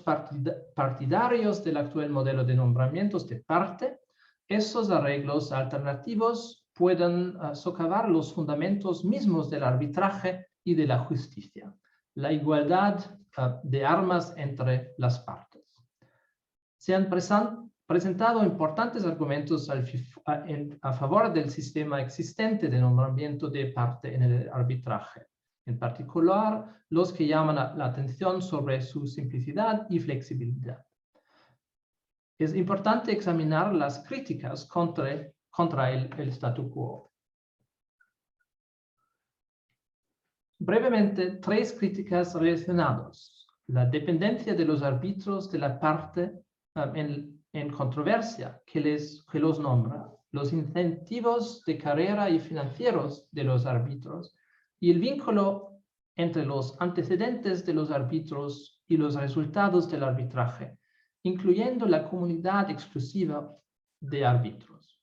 partidarios del actual modelo de nombramientos de parte, esos arreglos alternativos pueden socavar los fundamentos mismos del arbitraje y de la justicia, la igualdad de armas entre las partes. Se han presentado importantes argumentos a favor del sistema existente de nombramiento de parte en el arbitraje, en particular los que llaman la atención sobre su simplicidad y flexibilidad. Es importante examinar las críticas contra el statu quo. Brevemente, tres críticas relacionadas. La dependencia de los árbitros de la parte en controversia que los nombra, los incentivos de carrera y financieros de los árbitros y el vínculo entre los antecedentes de los árbitros y los resultados del arbitraje, incluyendo la comunidad exclusiva de árbitros.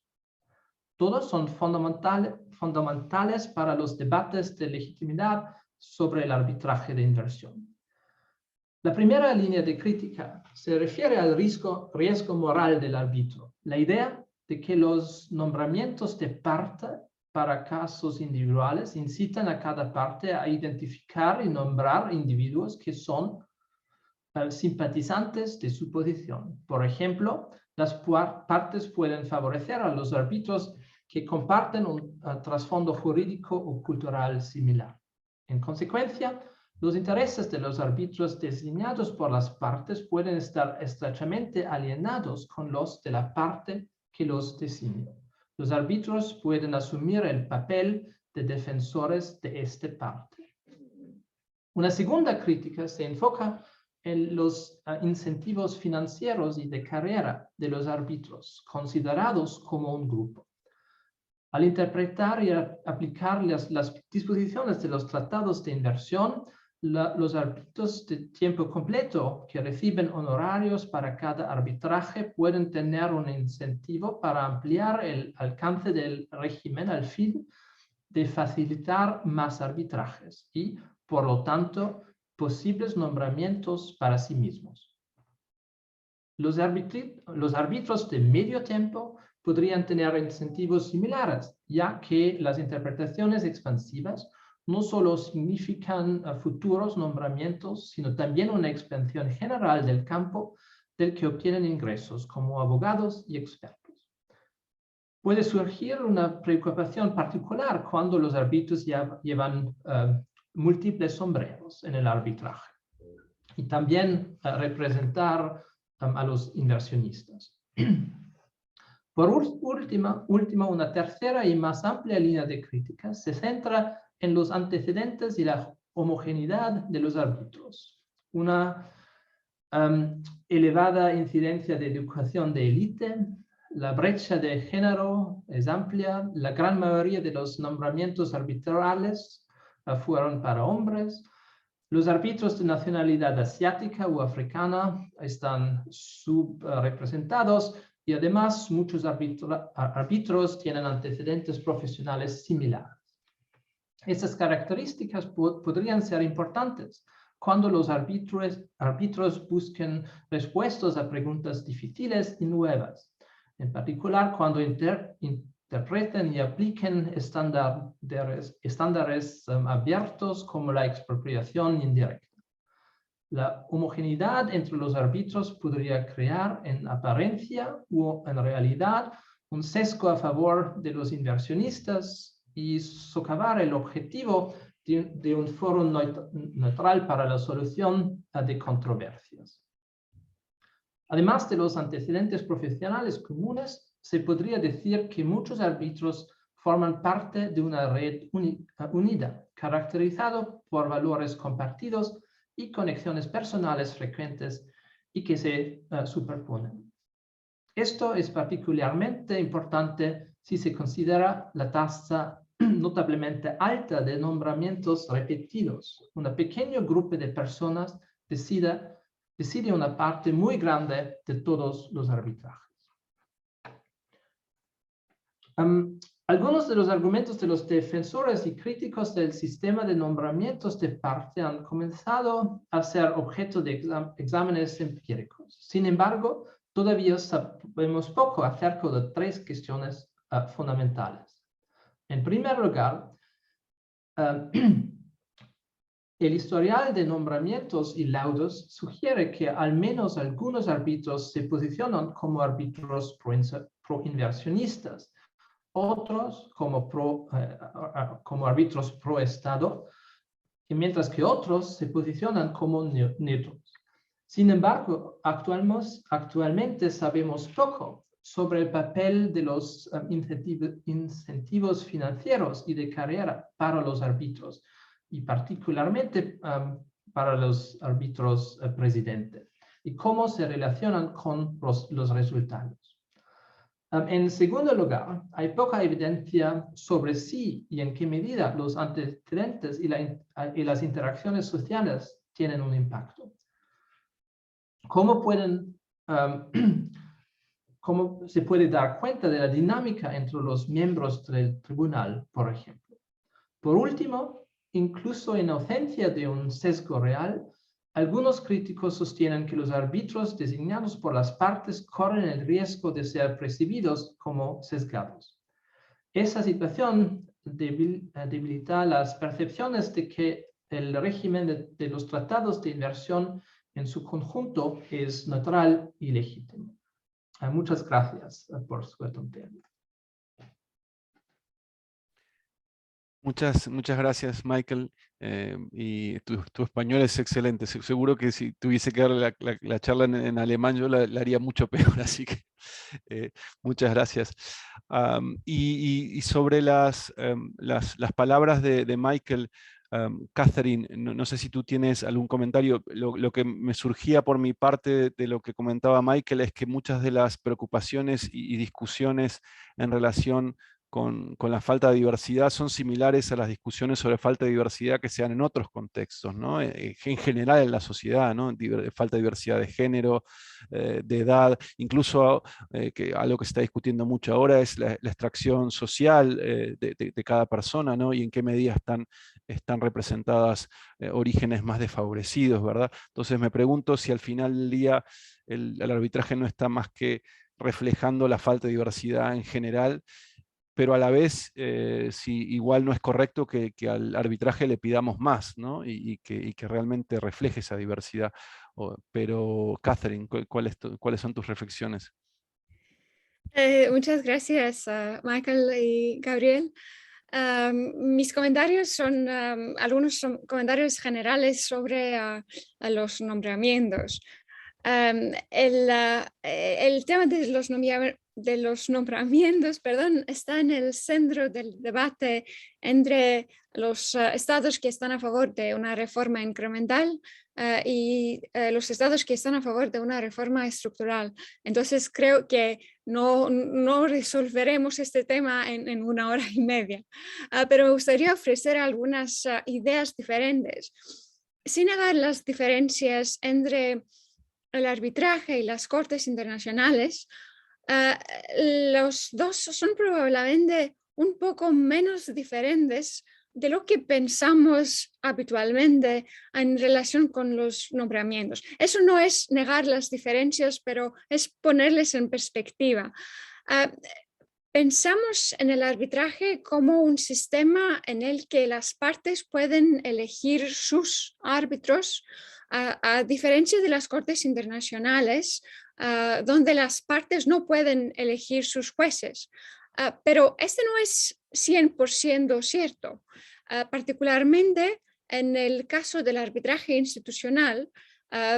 Todos son fundamentales para los debates de legitimidad sobre el arbitraje de inversión. La primera línea de crítica se refiere al riesgo moral del árbitro, la idea de que los nombramientos de parte para casos individuales incitan a cada parte a identificar y nombrar individuos que son simpatizantes de su posición. Por ejemplo, las partes pueden favorecer a los árbitros que comparten un trasfondo jurídico o cultural similar. En consecuencia, los intereses de los árbitros designados por las partes pueden estar estrechamente alienados con los de la parte que los designa. Los árbitros pueden asumir el papel de defensores de esta parte. Una segunda crítica se enfoca los incentivos financieros y de carrera de los árbitros, considerados como un grupo. Al interpretar y aplicar las disposiciones de los tratados de inversión, los árbitros de tiempo completo que reciben honorarios para cada arbitraje pueden tener un incentivo para ampliar el alcance del régimen al fin de facilitar más arbitrajes y, por lo tanto, posibles nombramientos para sí mismos. Los árbitros de medio tiempo podrían tener incentivos similares, ya que las interpretaciones expansivas no solo significan futuros nombramientos, sino también una expansión general del campo del que obtienen ingresos como abogados y expertos. Puede surgir una preocupación particular cuando los árbitros llevan múltiples sombreros en el arbitraje y también representar a los inversionistas. Por último, una tercera y más amplia línea de crítica se centra en los antecedentes y la homogeneidad de los árbitros. Una elevada incidencia de educación de élite, la brecha de género es amplia, la gran mayoría de los nombramientos arbitrales fueron para hombres, los árbitros de nacionalidad asiática o africana están subrepresentados y además muchos árbitros tienen antecedentes profesionales similares. Estas características podrían ser importantes cuando los árbitros busquen respuestas a preguntas difíciles y nuevas, en particular cuando interpreten y apliquen estándares abiertos como la expropiación indirecta. La homogeneidad entre los árbitros podría crear en apariencia o en realidad un sesgo a favor de los inversionistas y socavar el objetivo de un foro neutral para la solución de controversias. Además de los antecedentes profesionales comunes, se podría decir que muchos árbitros forman parte de una red unida, caracterizado por valores compartidos y conexiones personales frecuentes y que se superponen. Esto es particularmente importante si se considera la tasa notablemente alta de nombramientos repetidos. Un pequeño grupo de personas decide una parte muy grande de todos los arbitrajes. Algunos de los argumentos de los defensores y críticos del sistema de nombramientos de parte han comenzado a ser objeto de exámenes empíricos. Sin embargo, todavía sabemos poco acerca de tres cuestiones fundamentales. En primer lugar, el historial de nombramientos y laudos sugiere que al menos algunos árbitros se posicionan como árbitros pro-inversionistas, otros como árbitros pro-Estado, mientras que otros se posicionan como neutros. Sin embargo, actualmente sabemos poco sobre el papel de los incentivos financieros y de carrera para los árbitros, y particularmente para los árbitros presidentes, y cómo se relacionan con los resultados. En segundo lugar, hay poca evidencia sobre si y en qué medida los antecedentes y las interacciones sociales tienen un impacto. ¿Cómo se puede dar cuenta de la dinámica entre los miembros del tribunal, por ejemplo? Por último, incluso en ausencia de un sesgo real, algunos críticos sostienen que los árbitros designados por las partes corren el riesgo de ser percibidos como sesgados. Esa situación debilita las percepciones de que el régimen de los tratados de inversión en su conjunto es neutral y legítimo. Muchas gracias por su atención. Muchas gracias, Michael. Y tu español es excelente. Seguro que si tuviese que dar la charla en alemán, yo la haría mucho peor, así que muchas gracias. Y sobre las palabras de Michael Catherine, no sé si tú tienes algún comentario. Lo que me surgía por mi parte de lo que comentaba Michael es que muchas de las preocupaciones y discusiones en relación con la falta de diversidad son similares a las discusiones sobre falta de diversidad que se dan en otros contextos, ¿no? En general en la sociedad, ¿no? Falta de diversidad de género, de edad, incluso que algo que se está discutiendo mucho ahora es la extracción social de cada persona, ¿no? Y en qué medida están representadas orígenes más desfavorecidos, ¿verdad? Entonces me pregunto si al final del día el arbitraje no está más que reflejando la falta de diversidad en general, pero a la vez, si igual no es correcto que al arbitraje le pidamos más, ¿no? Y que realmente refleje esa diversidad. Pero, Catherine, ¿cuáles son tus reflexiones? Muchas gracias, Michael y Gabriel. Mis comentarios son, algunos son comentarios generales sobre a los nombramientos. El tema de los nombramientos, perdón, está en el centro del debate entre los estados que están a favor de una reforma incremental y los estados que están a favor de una reforma estructural. Entonces creo que no resolveremos este tema en 1 hora y media, pero me gustaría ofrecer algunas ideas diferentes, sin negar las diferencias entre el arbitraje y las cortes internacionales. Los dos son probablemente un poco menos diferentes de lo que pensamos habitualmente en relación con los nombramientos. Eso no es negar las diferencias, pero es ponerles en perspectiva. Pensamos en el arbitraje como un sistema en el que las partes pueden elegir sus árbitros, a diferencia de las cortes internacionales, donde las partes no pueden elegir sus jueces. Pero este no es 100% cierto, particularmente en el caso del arbitraje institucional.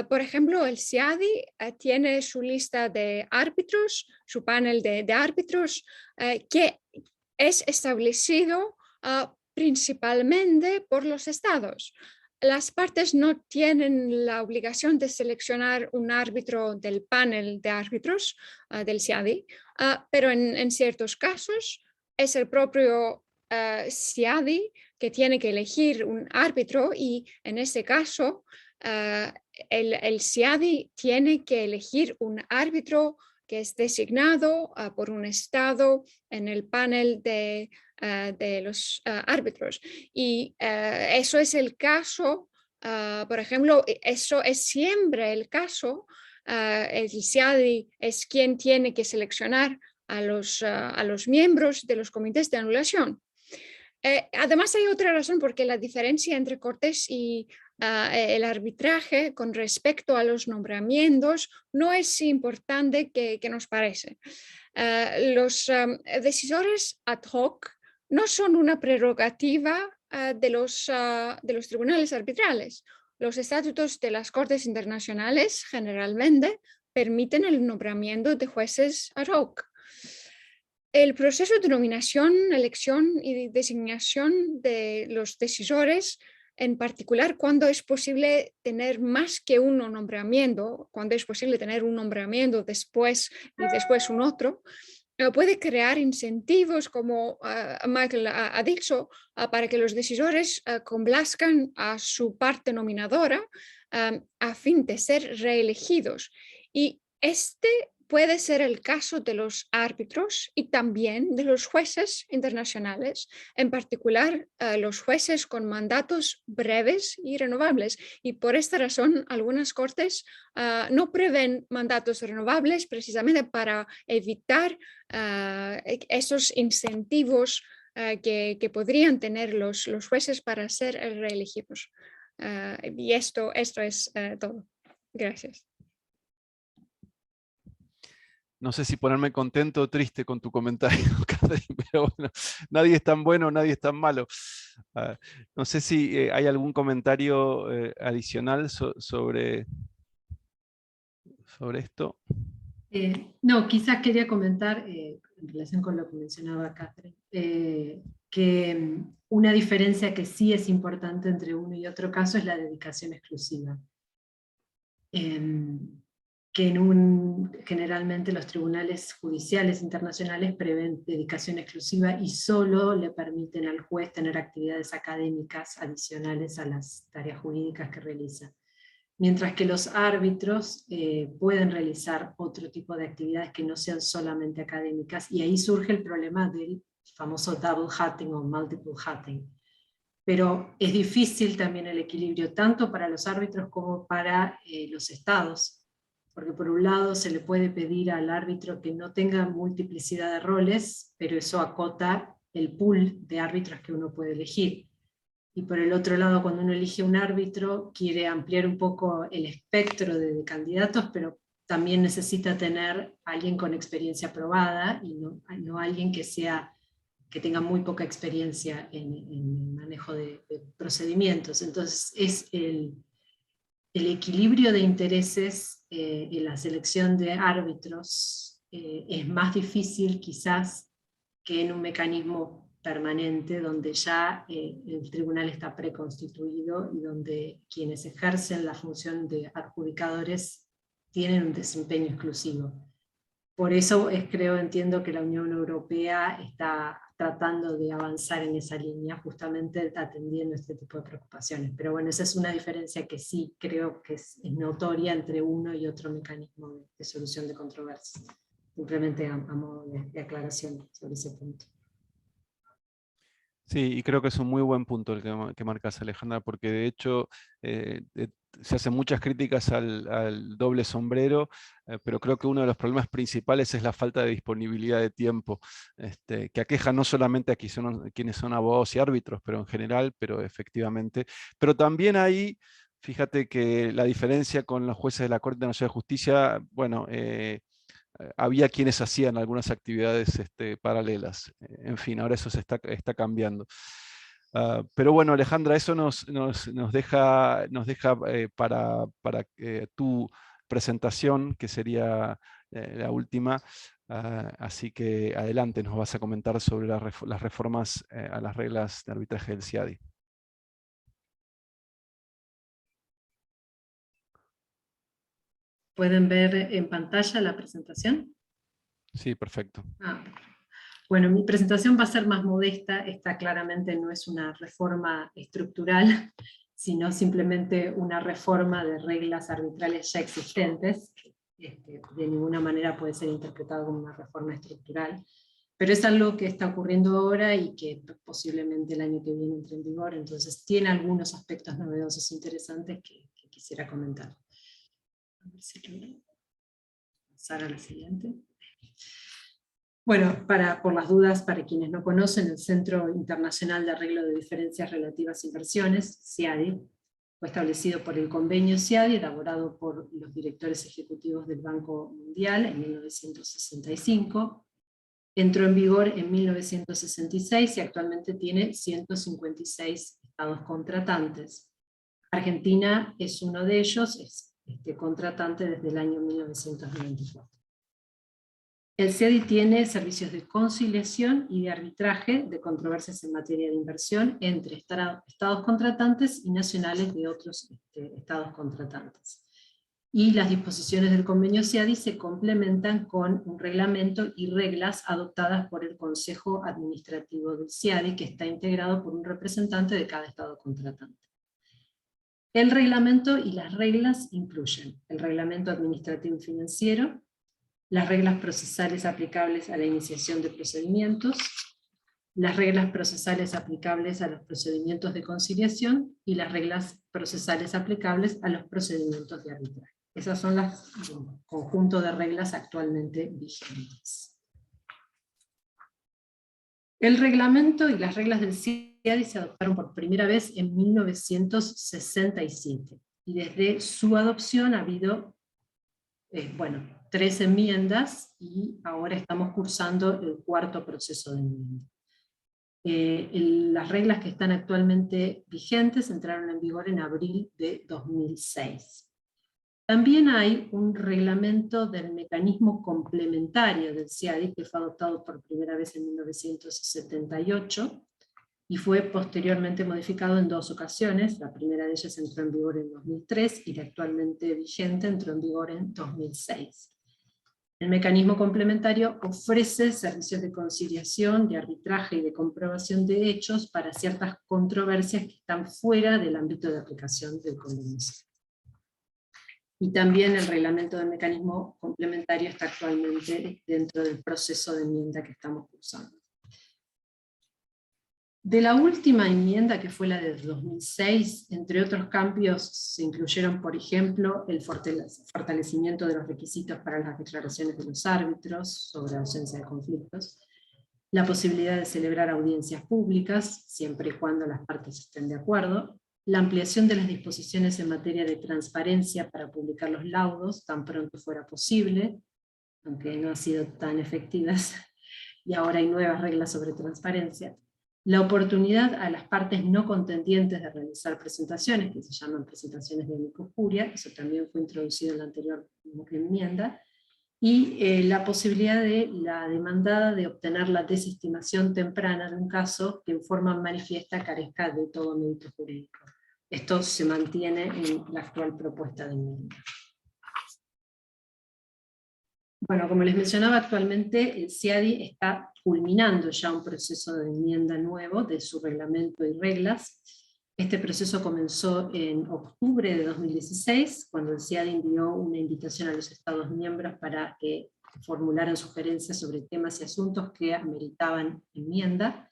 Por ejemplo, el CIADI tiene su lista de árbitros, su panel de árbitros, que es establecido principalmente por los estados. Las partes no tienen la obligación de seleccionar un árbitro del panel de árbitros del CIADI, pero en ciertos casos es el propio CIADI que tiene que elegir un árbitro, y en ese caso el CIADI tiene que elegir un árbitro que es designado por un estado en el panel de los árbitros. Y eso es el caso, por ejemplo, eso es siempre el caso. El CIADI es quien tiene que seleccionar a los miembros de los comités de anulación. Además hay otra razón, porque la diferencia entre cortes y el arbitraje con respecto a los nombramientos no es importante que nos parece. Los decisores ad hoc no son una prerrogativa de los tribunales arbitrales. Los estatutos de las cortes internacionales generalmente permiten el nombramiento de jueces ad hoc. El proceso de nominación, elección y designación de los decisores, en particular cuando es posible tener más que un nombramiento, cuando es posible tener un nombramiento después y después un otro, puede crear incentivos, como Michael ha dicho, para que los decisores complazcan a su parte nominadora a fin de ser reelegidos. Y este puede ser el caso de los árbitros y también de los jueces internacionales, en particular los jueces con mandatos breves y renovables. Y por esta razón, algunas cortes no prevén mandatos renovables, precisamente para evitar esos incentivos que podrían tener los jueces para ser reelegidos. Y esto es todo. Gracias. No sé si ponerme contento o triste con tu comentario, Catherine, pero bueno, nadie es tan bueno, nadie es tan malo. No sé si hay algún comentario adicional sobre esto. No, quizás quería comentar en relación con lo que mencionaba Catherine. que una diferencia que sí es importante entre uno y otro caso es la dedicación exclusiva. Que generalmente los tribunales judiciales internacionales prevén dedicación exclusiva y solo le permiten al juez tener actividades académicas adicionales a las tareas jurídicas que realiza. Mientras que los árbitros pueden realizar otro tipo de actividades que no sean solamente académicas, y ahí surge el problema del famoso double hatting o multiple hatting. Pero es difícil también el equilibrio, tanto para los árbitros como para los estados, porque por un lado se le puede pedir al árbitro que no tenga multiplicidad de roles, pero eso acota el pool de árbitros que uno puede elegir. Y por el otro lado, cuando uno elige un árbitro, quiere ampliar un poco el espectro de candidatos, pero también necesita tener a alguien con experiencia probada, y no alguien que tenga muy poca experiencia en el manejo de procedimientos. Entonces es el equilibrio de intereses en la selección de árbitros es más difícil quizás que en un mecanismo permanente donde ya el tribunal está preconstituido y donde quienes ejercen la función de adjudicadores tienen un desempeño exclusivo. Por eso entiendo que la Unión Europea está tratando de avanzar en esa línea, justamente atendiendo este tipo de preocupaciones. Pero bueno, esa es una diferencia que sí creo que es notoria entre uno y otro mecanismo de solución de controversias. Simplemente a modo de aclaración sobre ese punto. Sí, y creo que es un muy buen punto el que marcas, Alejandra, porque de hecho se hacen muchas críticas al doble sombrero, pero creo que uno de los problemas principales es la falta de disponibilidad de tiempo, que aqueja no solamente a quienes son abogados y árbitros, pero en general, pero efectivamente. Pero también ahí, fíjate que la diferencia con los jueces de la Corte Nacional de Justicia, bueno, había quienes hacían algunas actividades paralelas. En fin, ahora eso se está cambiando. Pero bueno, Alejandra, eso nos deja para tu presentación, que sería la última. Así que adelante, nos vas a comentar sobre las reformas a las reglas de arbitraje del CIADI. ¿Pueden ver en pantalla la presentación? Sí, perfecto. Bueno, mi presentación va a ser más modesta. Esta claramente no es una reforma estructural, sino simplemente una reforma de reglas arbitrales ya existentes. De ninguna manera puede ser interpretado como una reforma estructural, pero es algo que está ocurriendo ahora y que posiblemente el año que viene entre en vigor, entonces tiene algunos aspectos novedosos interesantes que quisiera comentar. A ver si puedo pasar a la siguiente. Bueno, por las dudas, para quienes no conocen, el Centro Internacional de Arreglo de Diferencias Relativas a Inversiones, CIADI, fue establecido por el convenio CIADI, elaborado por los directores ejecutivos del Banco Mundial en 1965, entró en vigor en 1966 y actualmente tiene 156 estados contratantes. Argentina es uno de ellos, es contratante desde el año 1994. El CIADI tiene servicios de conciliación y de arbitraje de controversias en materia de inversión entre estados contratantes y nacionales de otros estados contratantes. Y las disposiciones del convenio CIADI se complementan con un reglamento y reglas adoptadas por el Consejo Administrativo del CIADI, que está integrado por un representante de cada estado contratante. El reglamento y las reglas incluyen el reglamento administrativo y financiero, las reglas procesales aplicables a la iniciación de procedimientos, las reglas procesales aplicables a los procedimientos de conciliación y las reglas procesales aplicables a los procedimientos de arbitraje. Esas son las conjunto de reglas actualmente vigentes. El reglamento y las reglas del CIADI se adoptaron por primera vez en 1967, y desde su adopción ha habido 3 enmiendas, y ahora estamos cursando el 4º proceso de enmienda. Las reglas que están actualmente vigentes entraron en vigor en abril de 2006. También hay un reglamento del mecanismo complementario del CIADI, que fue adoptado por primera vez en 1978, y fue posteriormente modificado en 2 ocasiones. La primera de ellas entró en vigor en 2003 y la actualmente vigente entró en vigor en 2006. El mecanismo complementario ofrece servicios de conciliación, de arbitraje y de comprobación de hechos para ciertas controversias que están fuera del ámbito de aplicación del convenio. Y también el reglamento del mecanismo complementario está actualmente dentro del proceso de enmienda que estamos cursando. De la última enmienda, que fue la de 2006, entre otros cambios se incluyeron, por ejemplo, el fortalecimiento de los requisitos para las declaraciones de los árbitros sobre ausencia de conflictos, la posibilidad de celebrar audiencias públicas, siempre y cuando las partes estén de acuerdo, la ampliación de las disposiciones en materia de transparencia para publicar los laudos tan pronto fuera posible, aunque no han sido tan efectivas, y ahora hay nuevas reglas sobre transparencia, la oportunidad a las partes no contendientes de realizar presentaciones, que se llaman presentaciones de amicus curiae, eso también fue introducido en la anterior enmienda, y la posibilidad de la demandada de obtener la desestimación temprana de un caso que en forma manifiesta carezca de todo mérito jurídico. Esto se mantiene en la actual propuesta de enmienda. Bueno, como les mencionaba, actualmente el CIADI está culminando ya un proceso de enmienda nuevo de su reglamento y reglas. Este proceso comenzó en octubre de 2016, cuando el CIADI envió una invitación a los Estados miembros para que formularan sugerencias sobre temas y asuntos que ameritaban enmienda.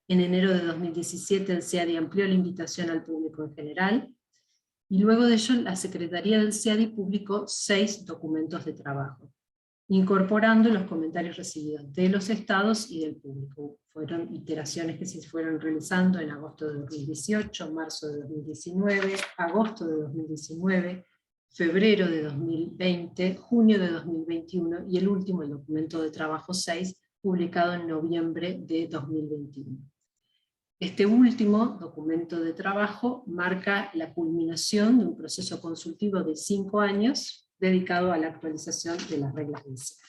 En enero de 2017 el CIADI amplió la invitación al público en general, y luego de ello la Secretaría del CIADI publicó 6 documentos de trabajo, incorporando los comentarios recibidos de los estados y del público. Fueron iteraciones que se fueron realizando en agosto de 2018, marzo de 2019, agosto de 2019, febrero de 2020, junio de 2021, y el último, el documento de trabajo 6, publicado en noviembre de 2021. Este último documento de trabajo marca la culminación de un proceso consultivo de 5 años, dedicado a la actualización de las reglas del CIADI.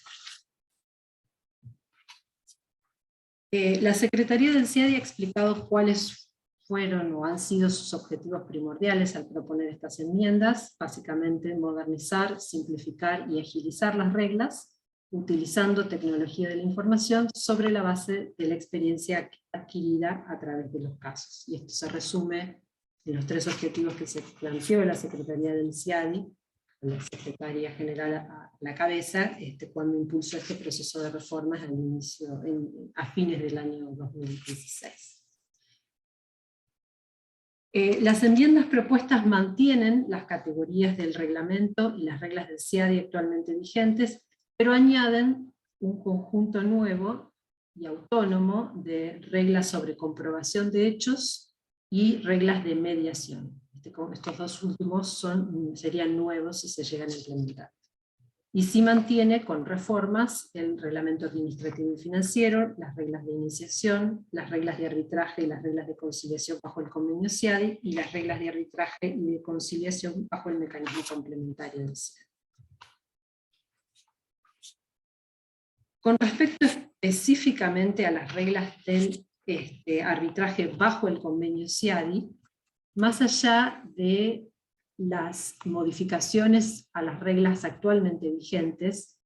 La Secretaría del CIADI ha explicado cuáles fueron o han sido sus objetivos primordiales al proponer estas enmiendas, básicamente modernizar, simplificar y agilizar las reglas, utilizando tecnología de la información sobre la base de la experiencia adquirida a través de los casos. Y esto se resume en los 3 objetivos que se planteó la Secretaría del CIADI, la Secretaría General a la cabeza, cuando impulsó este proceso de reformas al inicio, a fines del año 2016. Las enmiendas propuestas mantienen las categorías del reglamento y las reglas del CIADI actualmente vigentes, pero añaden un conjunto nuevo y autónomo de reglas sobre comprobación de hechos y reglas de mediación. Estos 2 últimos serían nuevos si se llegan a implementar. Y sí mantiene con reformas el reglamento administrativo y financiero, las reglas de iniciación, las reglas de arbitraje y las reglas de conciliación bajo el convenio CIADI, y las reglas de arbitraje y de conciliación bajo el mecanismo complementario del CIADI. Con respecto específicamente a las reglas del arbitraje bajo el convenio CIADI, más allá de las modificaciones a las reglas actualmente vigentes,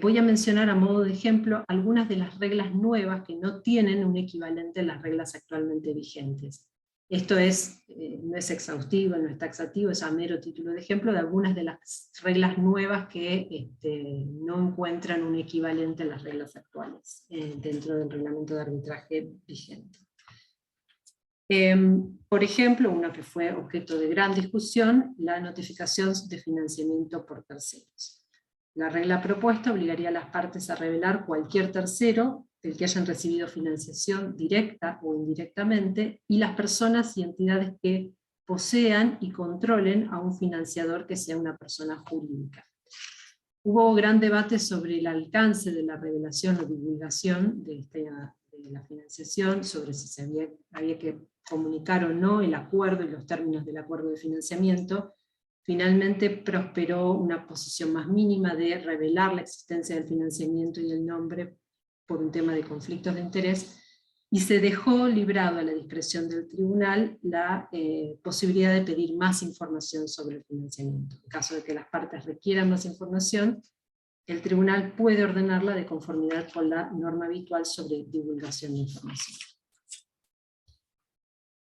voy a mencionar a modo de ejemplo algunas de las reglas nuevas que no tienen un equivalente en las reglas actualmente vigentes. Esto no es exhaustivo, no es taxativo, es a mero título de ejemplo de algunas de las reglas nuevas que no encuentran un equivalente en las reglas actuales, dentro del reglamento de arbitraje vigente. Por ejemplo, una que fue objeto de gran discusión, la notificación de financiamiento por terceros. La regla propuesta obligaría a las partes a revelar cualquier tercero del que hayan recibido financiación directa o indirectamente, y las personas y entidades que posean y controlen a un financiador que sea una persona jurídica. Hubo gran debate sobre el alcance de la revelación o divulgación de la financiación, sobre si había que comunicar o no el acuerdo y los términos del acuerdo de financiamiento. Finalmente prosperó una posición más mínima de revelar la existencia del financiamiento y el nombre por un tema de conflictos de interés, y se dejó librado a la discreción del tribunal la posibilidad de pedir más información sobre el financiamiento. En caso de que las partes requieran más información, el tribunal puede ordenarla de conformidad con la norma habitual sobre divulgación de información.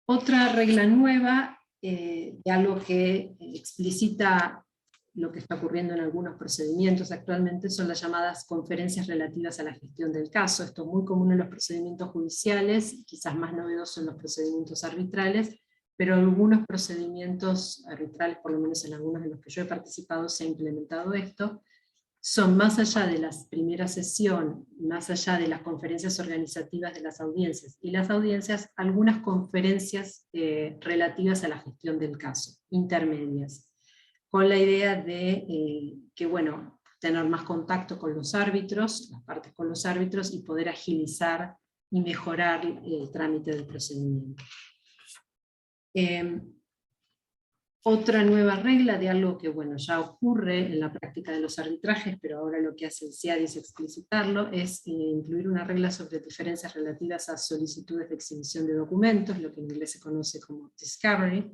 Otra regla nueva, de algo que explicita lo que está ocurriendo en algunos procedimientos actualmente, son las llamadas conferencias relativas a la gestión del caso. Esto es muy común en los procedimientos judiciales, quizás más novedoso en los procedimientos arbitrales, pero en algunos procedimientos arbitrales, por lo menos en algunos de los que yo he participado, se ha implementado esto. Son más allá de la primera sesión, más allá de las conferencias organizativas de las audiencias y las audiencias, algunas conferencias relativas a la gestión del caso, intermedias, con la idea de que, bueno, tener más contacto con los árbitros, las partes con los árbitros, y poder agilizar y mejorar el trámite del procedimiento. Otra nueva regla de algo que, bueno, ya ocurre en la práctica de los arbitrajes, pero ahora lo que hace el CIADI es explicitarlo, es incluir una regla sobre diferencias relativas a solicitudes de exhibición de documentos, lo que en inglés se conoce como discovery,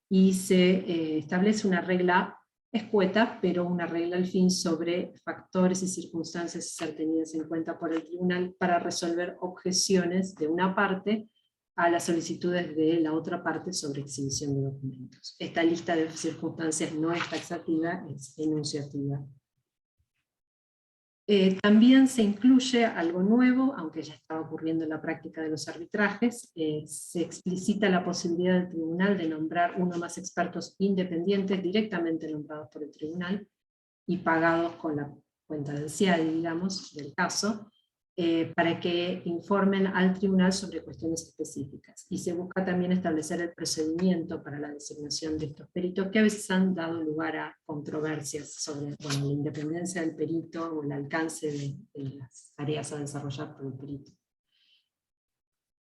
y se establece una regla escueta, pero una regla al fin sobre factores y circunstancias a ser tenidas en cuenta por el tribunal para resolver objeciones de una parte a las solicitudes de la otra parte sobre exhibición de documentos. Esta lista de circunstancias no es taxativa, es enunciativa. También se incluye algo nuevo, aunque ya estaba ocurriendo en la práctica de los arbitrajes, se explicita la posibilidad del tribunal de nombrar uno o más expertos independientes directamente nombrados por el tribunal y pagados con la cuenta del CIADI, digamos, del caso, para que informen al tribunal sobre cuestiones específicas. Y se busca también establecer el procedimiento para la designación de estos peritos, que a veces han dado lugar a controversias sobre, bueno, la independencia del perito o el alcance de las tareas a desarrollar por el perito.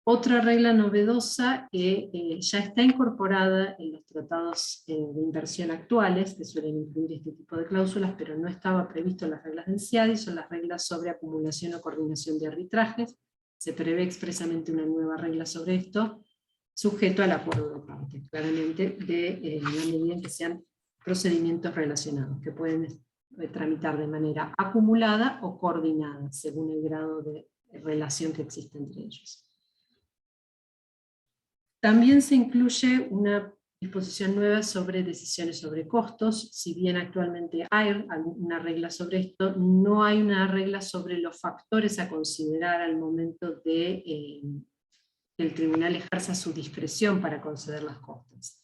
Otra regla novedosa que ya está incorporada en los tratados de inversión actuales, que suelen incluir este tipo de cláusulas, pero no estaba previsto en las reglas del CIADI, son las reglas sobre acumulación o coordinación de arbitrajes. Se prevé expresamente una nueva regla sobre esto, sujeto al acuerdo de partes, claramente, en la medida en que sean procedimientos relacionados, que pueden tramitar de manera acumulada o coordinada, según el grado de relación que existe entre ellos. También se incluye una disposición nueva sobre decisiones sobre costos. Si bien actualmente hay una regla sobre esto, no hay una regla sobre los factores a considerar al momento de que el tribunal ejerza su discreción para conceder las costas.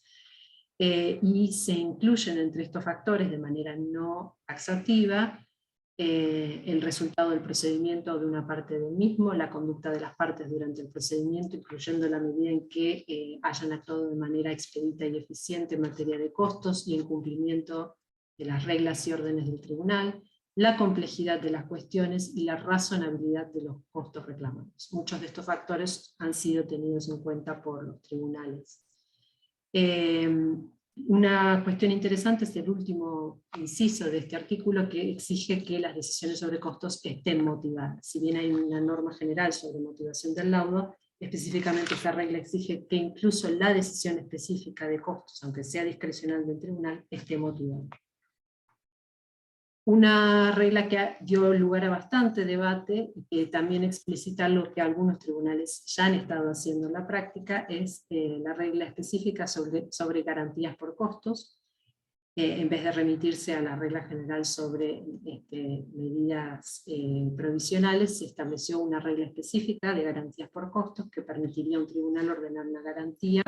Y se incluyen entre estos factores de manera no taxativa el resultado del procedimiento de una parte del mismo, la conducta de las partes durante el procedimiento, incluyendo la medida en que hayan actuado de manera expedita y eficiente en materia de costos y en cumplimiento de las reglas y órdenes del tribunal, la complejidad de las cuestiones y la razonabilidad de los costos reclamados. Muchos de estos factores han sido tenidos en cuenta por los tribunales. Una cuestión interesante es el último inciso de este artículo, que exige que las decisiones sobre costos estén motivadas. Si bien hay una norma general sobre motivación del laudo, específicamente esta regla exige que incluso la decisión específica de costos, aunque sea discrecional del tribunal, esté motivada. Una regla que dio lugar a bastante debate, y que también explicita lo que algunos tribunales ya han estado haciendo en la práctica, es la regla específica sobre garantías por costos. En vez de remitirse a la regla general sobre medidas provisionales, se estableció una regla específica de garantías por costos que permitiría a un tribunal ordenar una garantía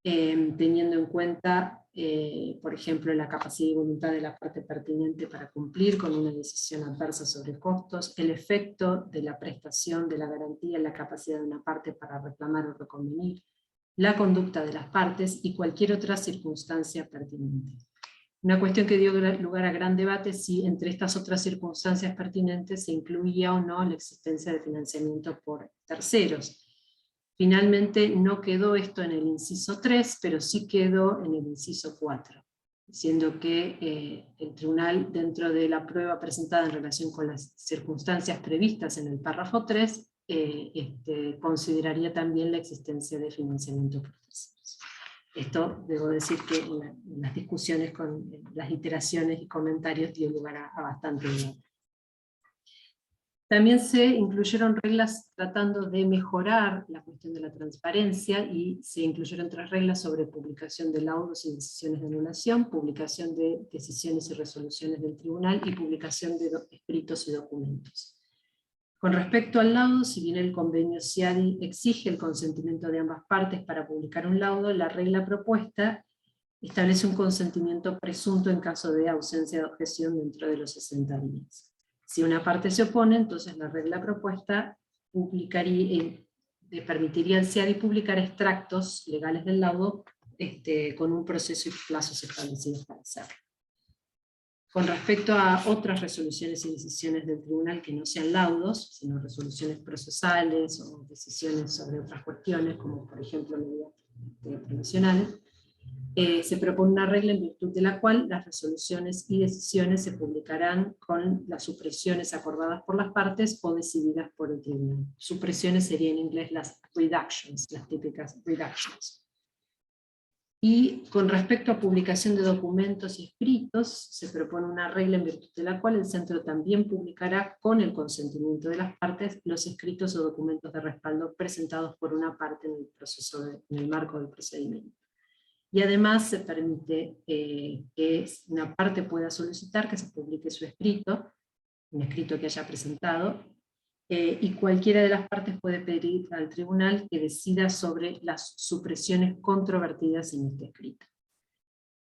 teniendo en cuenta, por ejemplo, la capacidad y voluntad de la parte pertinente para cumplir con una decisión adversa sobre costos, el efecto de la prestación de la garantía en la capacidad de una parte para reclamar o reconvenir, la conducta de las partes y cualquier otra circunstancia pertinente. Una cuestión que dio lugar a gran debate es si entre estas otras circunstancias pertinentes se incluía o no la existencia de financiamiento por terceros. Finalmente no quedó esto en el inciso 3, pero sí quedó en el inciso 4, diciendo que el tribunal, dentro de la prueba presentada en relación con las circunstancias previstas en el párrafo 3, consideraría también la existencia de financiamiento por terceros. Esto debo decir que en las discusiones con las iteraciones y comentarios dio lugar a bastante debate. También se incluyeron reglas tratando de mejorar la cuestión de la transparencia, y se incluyeron 3 reglas sobre publicación de laudos y decisiones de anulación, publicación de decisiones y resoluciones del tribunal, y publicación de escritos y documentos. Con respecto al laudo, si bien el convenio CIADI exige el consentimiento de ambas partes para publicar un laudo, la regla propuesta establece un consentimiento presunto en caso de ausencia de objeción dentro de los 60 días. Si una parte se opone, entonces la regla propuesta permitiría al CIADI publicar extractos legales del laudo con un proceso y plazos establecidos para hacerlo. Con respecto a otras resoluciones y decisiones del tribunal que no sean laudos, sino resoluciones procesales o decisiones sobre otras cuestiones, como por ejemplo medidas provisionales, se propone una regla en virtud de la cual las resoluciones y decisiones se publicarán con las supresiones acordadas por las partes o decididas por el tribunal. Supresiones serían en inglés las reductions, las típicas reductions. Y con respecto a publicación de documentos y escritos, se propone una regla en virtud de la cual el centro también publicará, con el consentimiento de las partes, los escritos o documentos de respaldo presentados por una parte en el marco del procedimiento. Y además se permite que una parte pueda solicitar que se publique su escrito, un escrito que haya presentado, y cualquiera de las partes puede pedir al tribunal que decida sobre las supresiones controvertidas en este escrito.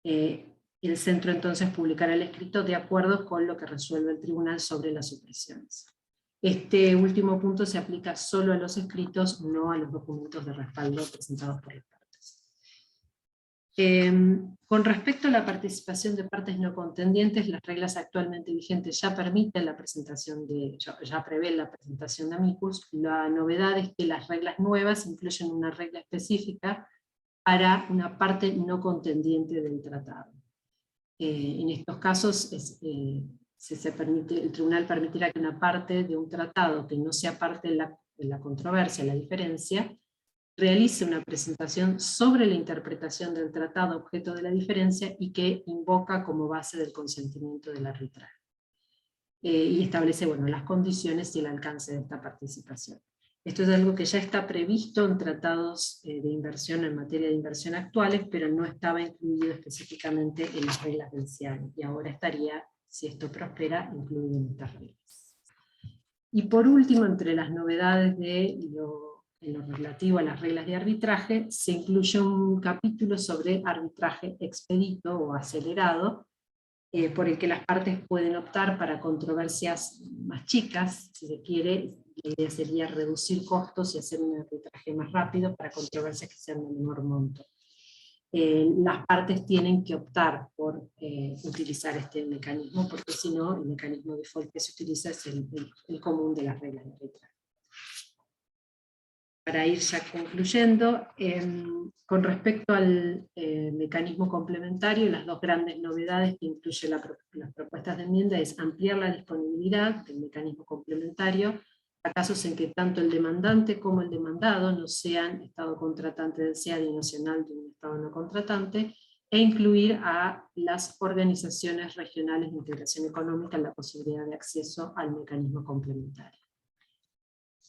El centro entonces publicará el escrito de acuerdo con lo que resuelve el tribunal sobre las supresiones. Este último punto se aplica solo a los escritos, no a los documentos de respaldo presentados por las partes. Con respecto a la participación de partes no contendientes, las reglas actualmente vigentes ya permiten la presentación ya prevén la presentación de amicus. La novedad es que las reglas nuevas incluyen una regla específica para una parte no contendiente del tratado. En estos casos el tribunal permitirá que una parte de un tratado que no sea parte de la controversia, la diferencia, realice una presentación sobre la interpretación del tratado objeto de la diferencia y que invoca como base del consentimiento del arbitraje. Y establece las condiciones y el alcance de esta participación. Esto es algo que ya está previsto en tratados de inversión, en materia de inversión actuales, pero no estaba incluido específicamente en las reglas del CIADI, y ahora estaría, si esto prospera, incluido en estas reglas. Y por último, entre las novedades en lo relativo a las reglas de arbitraje, se incluye un capítulo sobre arbitraje expedito o acelerado, por el que las partes pueden optar para controversias más chicas, si se quiere. La idea sería reducir costos y hacer un arbitraje más rápido para controversias que sean de menor monto. Las partes tienen que optar por utilizar este mecanismo, porque si no, el mecanismo default que se utiliza es el común de las reglas de arbitraje. Para ir ya concluyendo, con respecto al mecanismo complementario, las dos grandes novedades que incluyen las propuestas de enmienda es ampliar la disponibilidad del mecanismo complementario a casos en que tanto el demandante como el demandado no sean Estado contratante del CIADI nacional de un Estado no contratante, e incluir a las organizaciones regionales de integración económica en la posibilidad de acceso al mecanismo complementario.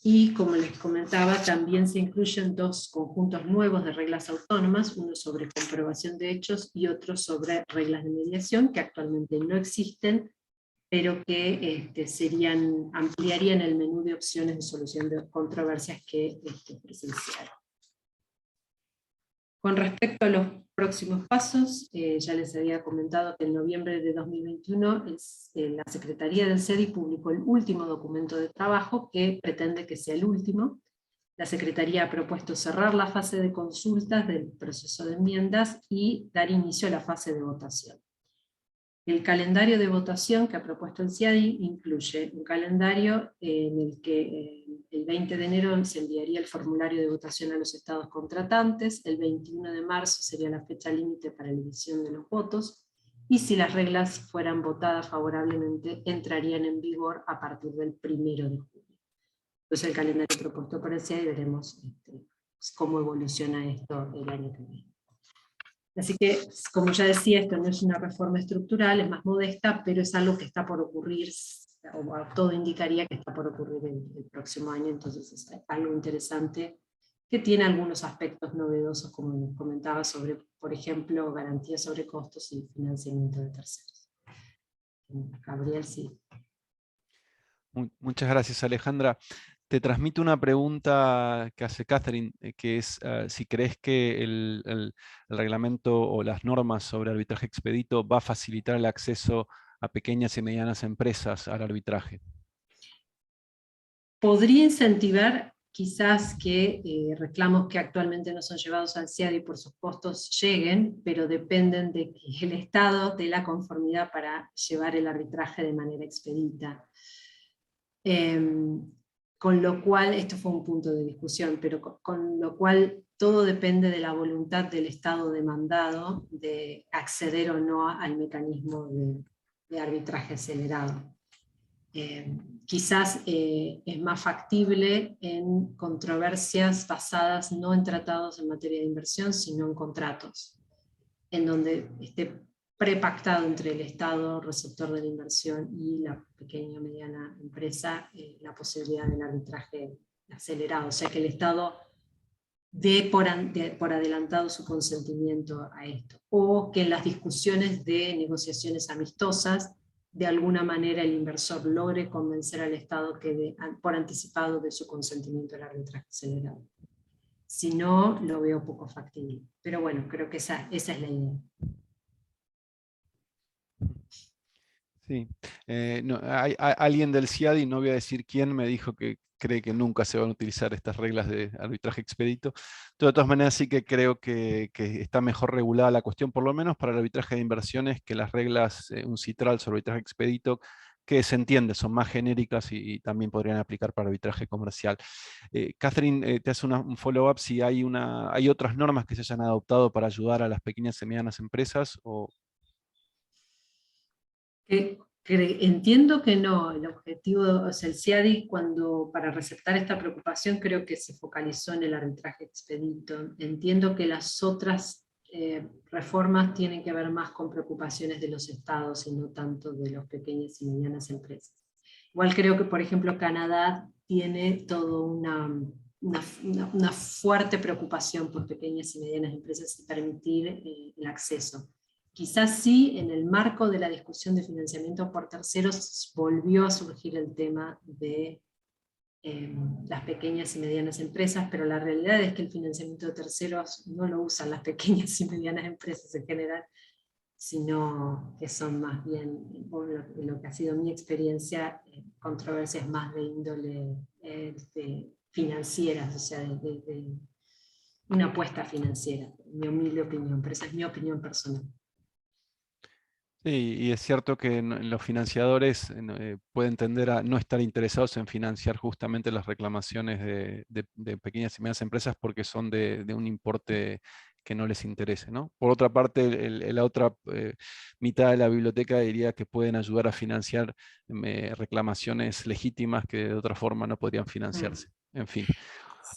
Y como les comentaba, también se incluyen dos conjuntos nuevos de reglas autónomas, uno sobre comprobación de hechos y otro sobre reglas de mediación, que actualmente no existen, pero que ampliarían el menú de opciones de solución de controversias que presenciaron. Con respecto a los próximos pasos, ya les había comentado que en noviembre de 2021 la Secretaría del CIADI publicó el último documento de trabajo, que pretende que sea el último. La Secretaría ha propuesto cerrar la fase de consultas del proceso de enmiendas y dar inicio a la fase de votación. El calendario de votación que ha propuesto el CIADI incluye un calendario en el que el 20 de enero se enviaría el formulario de votación a los estados contratantes, el 21 de marzo sería la fecha límite para la emisión de los votos, y si las reglas fueran votadas favorablemente, entrarían en vigor a partir del 1 de julio. Entonces el calendario propuesto por el CIADI, veremos cómo evoluciona esto el año que viene. Así que, como ya decía, esto no es una reforma estructural, es más modesta, pero es algo que está por ocurrir, o todo indicaría que está por ocurrir el próximo año, entonces es algo interesante que tiene algunos aspectos novedosos, como comentaba, sobre, por ejemplo, garantías sobre costos y financiamiento de terceros. Gabriel, sí. Muchas gracias, Alejandra. Te transmito una pregunta que hace Catherine, que es si crees que el reglamento o las normas sobre arbitraje expedito va a facilitar el acceso a pequeñas y medianas empresas al arbitraje. Podría incentivar quizás que reclamos que actualmente no son llevados al CIADI por sus costos lleguen, pero dependen de que el Estado dé la conformidad para llevar el arbitraje de manera expedita. Con lo cual, esto fue un punto de discusión, pero con lo cual todo depende de la voluntad del Estado demandado de acceder o no al mecanismo de arbitraje acelerado. Quizás es más factible en controversias basadas no en tratados en materia de inversión, sino en contratos, en donde esté prepactado entre el Estado, receptor de la inversión, y la pequeña o mediana empresa, la posibilidad del arbitraje acelerado, o sea que el Estado dé por adelantado su consentimiento a esto, o que en las discusiones de negociaciones amistosas, de alguna manera el inversor logre convencer al Estado que por anticipado de su consentimiento al arbitraje acelerado. Si no, lo veo poco factible. Pero bueno, creo que esa es la idea. Sí, alguien del CIADI, no voy a decir quién, me dijo que cree que nunca se van a utilizar estas reglas de arbitraje expedito. De todas maneras, sí que creo que está mejor regulada la cuestión, por lo menos para el arbitraje de inversiones, que las reglas UNCITRAL sobre arbitraje expedito, que se entiende, son más genéricas y también podrían aplicar para arbitraje comercial. Catherine, te hace un follow-up si hay otras normas que se hayan adoptado para ayudar a las pequeñas y medianas empresas. Entiendo que no, el objetivo, o sea, el CIADI para receptar esta preocupación creo que se focalizó en el arbitraje expedito. Entiendo que las otras reformas tienen que ver más con preocupaciones de los estados y no tanto de las pequeñas y medianas empresas. Igual creo que, por ejemplo, Canadá tiene toda una fuerte preocupación por pequeñas y medianas empresas y permitir el acceso. Quizás sí, en el marco de la discusión de financiamiento por terceros, volvió a surgir el tema de las pequeñas y medianas empresas, pero la realidad es que el financiamiento de terceros no lo usan las pequeñas y medianas empresas en general, sino que son más bien, lo que ha sido mi experiencia, controversias más de índole financieras, o sea, de una apuesta financiera, mi humilde opinión, pero esa es mi opinión personal. Sí, y es cierto que los financiadores pueden tender a no estar interesados en financiar justamente las reclamaciones de pequeñas y medianas empresas porque son de un importe que no les interese, ¿no? Por otra parte, la otra mitad de la biblioteca diría que pueden ayudar a financiar reclamaciones legítimas que de otra forma no podrían financiarse. En fin,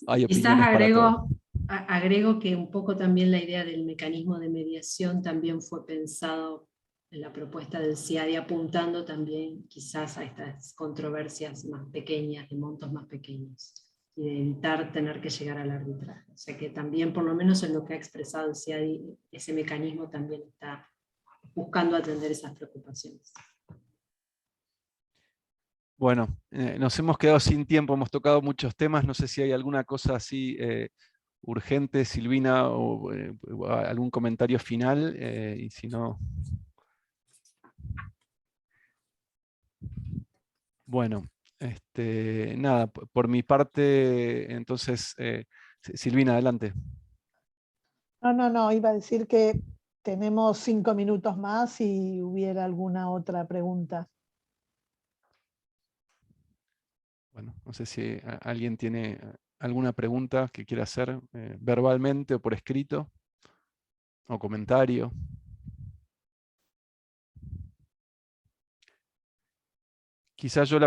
hay opiniones para todo. Agrego que un poco también la idea del mecanismo de mediación también fue pensado en la propuesta del CIADI, apuntando también quizás a estas controversias más pequeñas, de montos más pequeños, y de evitar tener que llegar al arbitraje. O sea que también, por lo menos en lo que ha expresado el CIADI, ese mecanismo también está buscando atender esas preocupaciones. Bueno, nos hemos quedado sin tiempo, hemos tocado muchos temas, no sé si hay alguna cosa así urgente, Silvina, o algún comentario final, y si no... Bueno, nada, por mi parte, entonces, Silvina, adelante. No, iba a decir que tenemos 5 minutos más si hubiera alguna otra pregunta. Bueno, no sé si alguien tiene alguna pregunta que quiera hacer verbalmente o por escrito, o comentario. Quizás yo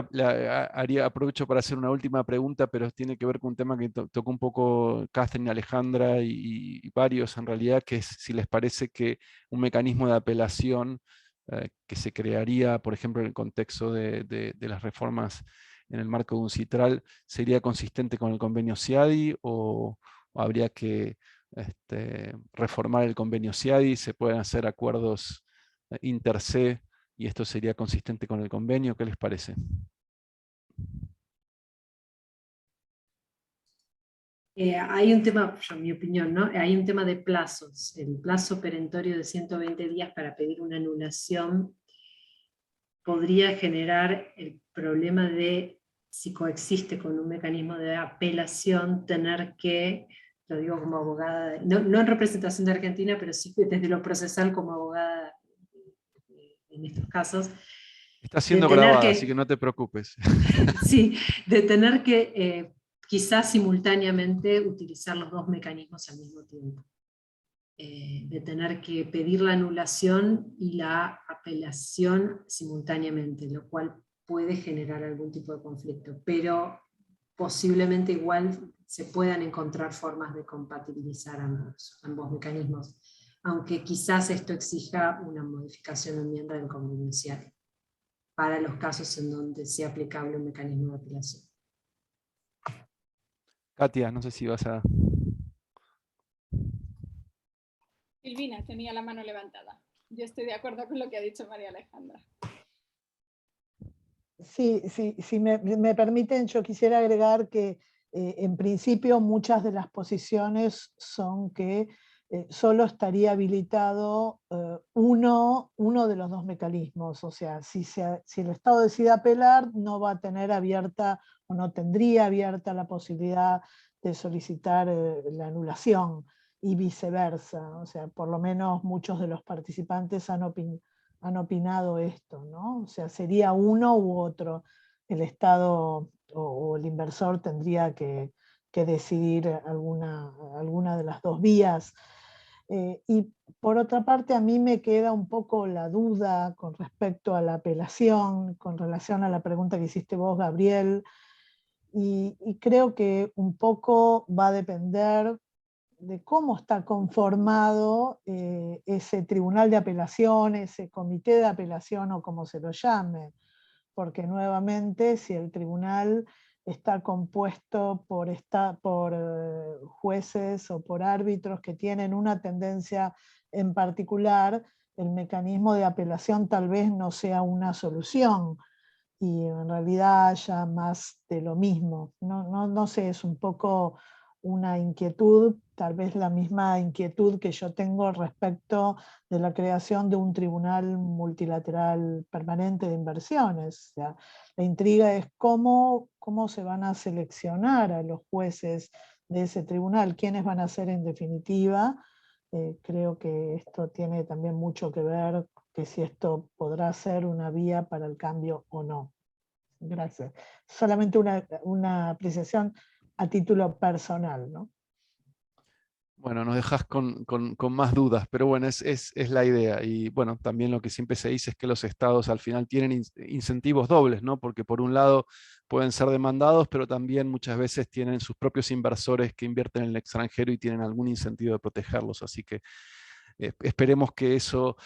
aprovecho para hacer una última pregunta, pero tiene que ver con un tema que tocó un poco Catherine, Alejandra y varios en realidad, que es si les parece que un mecanismo de apelación que se crearía, por ejemplo, en el contexto de las reformas en el marco de UNCITRAL, sería consistente con el convenio CIADI o habría que reformar el convenio CIADI, se pueden hacer acuerdos inter-C y esto sería consistente con el convenio. ¿Qué les parece? Hay un tema, en mi opinión, ¿no? Hay un tema de plazos. El plazo perentorio de 120 días para pedir una anulación podría generar el problema de, si coexiste con un mecanismo de apelación, tener que, lo digo como abogada, no en representación de Argentina, pero sí desde lo procesal como abogada en estos casos, Está siendo de tener grabada, así que no te preocupes. sí, de tener que quizás simultáneamente utilizar los dos mecanismos al mismo tiempo. De tener que pedir la anulación y la apelación simultáneamente, lo cual puede generar algún tipo de conflicto, pero posiblemente igual se puedan encontrar formas de compatibilizar ambos mecanismos, aunque quizás esto exija una modificación o enmienda del convenio CIADI para los casos en donde sea aplicable un mecanismo de apelación. Katia, no sé si vas a... Silvina tenía la mano levantada. Yo estoy de acuerdo con lo que ha dicho María Alejandra. Sí, si me permiten, yo quisiera agregar que en principio muchas de las posiciones son que solo estaría habilitado uno de los dos mecanismos. O sea, si el Estado decide apelar, no va a tener abierta o no tendría abierta la posibilidad de solicitar la anulación y viceversa. O sea, por lo menos muchos de los participantes han opinado esto, ¿no? O sea, sería uno u otro. El Estado o el inversor tendría que decidir alguna de las dos vías. Y por otra parte, a mí me queda un poco la duda con respecto a la apelación, con relación a la pregunta que hiciste vos, Gabriel, y creo que un poco va a depender de cómo está conformado ese tribunal de apelación, ese comité de apelación o como se lo llame, porque nuevamente si el tribunal está compuesto por jueces o por árbitros que tienen una tendencia en particular, el mecanismo de apelación tal vez no sea una solución y en realidad haya más de lo mismo. No sé, es un poco una inquietud, tal vez la misma inquietud que yo tengo respecto de la creación de un tribunal multilateral permanente de inversiones. O sea, la intriga es cómo se van a seleccionar a los jueces de ese tribunal, quiénes van a ser en definitiva. Creo que esto tiene también mucho que ver que si esto podrá ser una vía para el cambio o no. Gracias. Solamente una apreciación a título personal, ¿no? Bueno, nos dejas con más dudas, pero bueno, es la idea. Y bueno, también lo que siempre se dice es que los estados al final tienen incentivos dobles, ¿no? Porque por un lado pueden ser demandados, pero también muchas veces tienen sus propios inversores que invierten en el extranjero y tienen algún incentivo de protegerlos. Así que esperemos que eso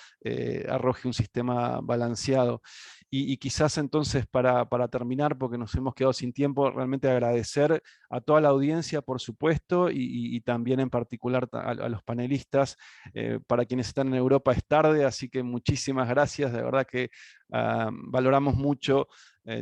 arroje un sistema balanceado. Y quizás entonces para terminar, porque nos hemos quedado sin tiempo, realmente agradecer a toda la audiencia, por supuesto, y también en particular a los panelistas. Para quienes están en Europa es tarde, así que muchísimas gracias, de verdad que valoramos mucho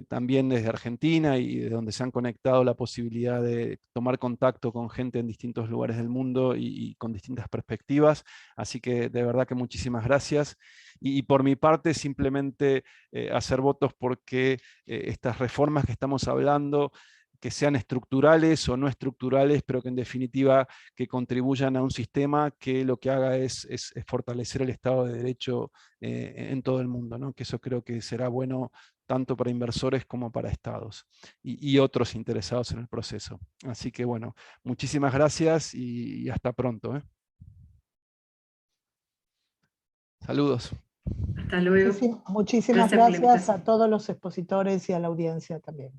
también desde Argentina y de donde se han conectado la posibilidad de tomar contacto con gente en distintos lugares del mundo y con distintas perspectivas. Así que de verdad que muchísimas gracias. Y por mi parte simplemente hacer votos porque estas reformas que estamos hablando, que sean estructurales o no estructurales, pero que en definitiva que contribuyan a un sistema que lo que haga es fortalecer el Estado de Derecho en todo el mundo, ¿no? Que eso creo que será bueno tanto para inversores como para estados y otros interesados en el proceso. Así que bueno, muchísimas gracias y hasta pronto. Saludos. Hasta luego. Muchísimas Gracias por la gracias a invitación. todos los expositores y a la audiencia también.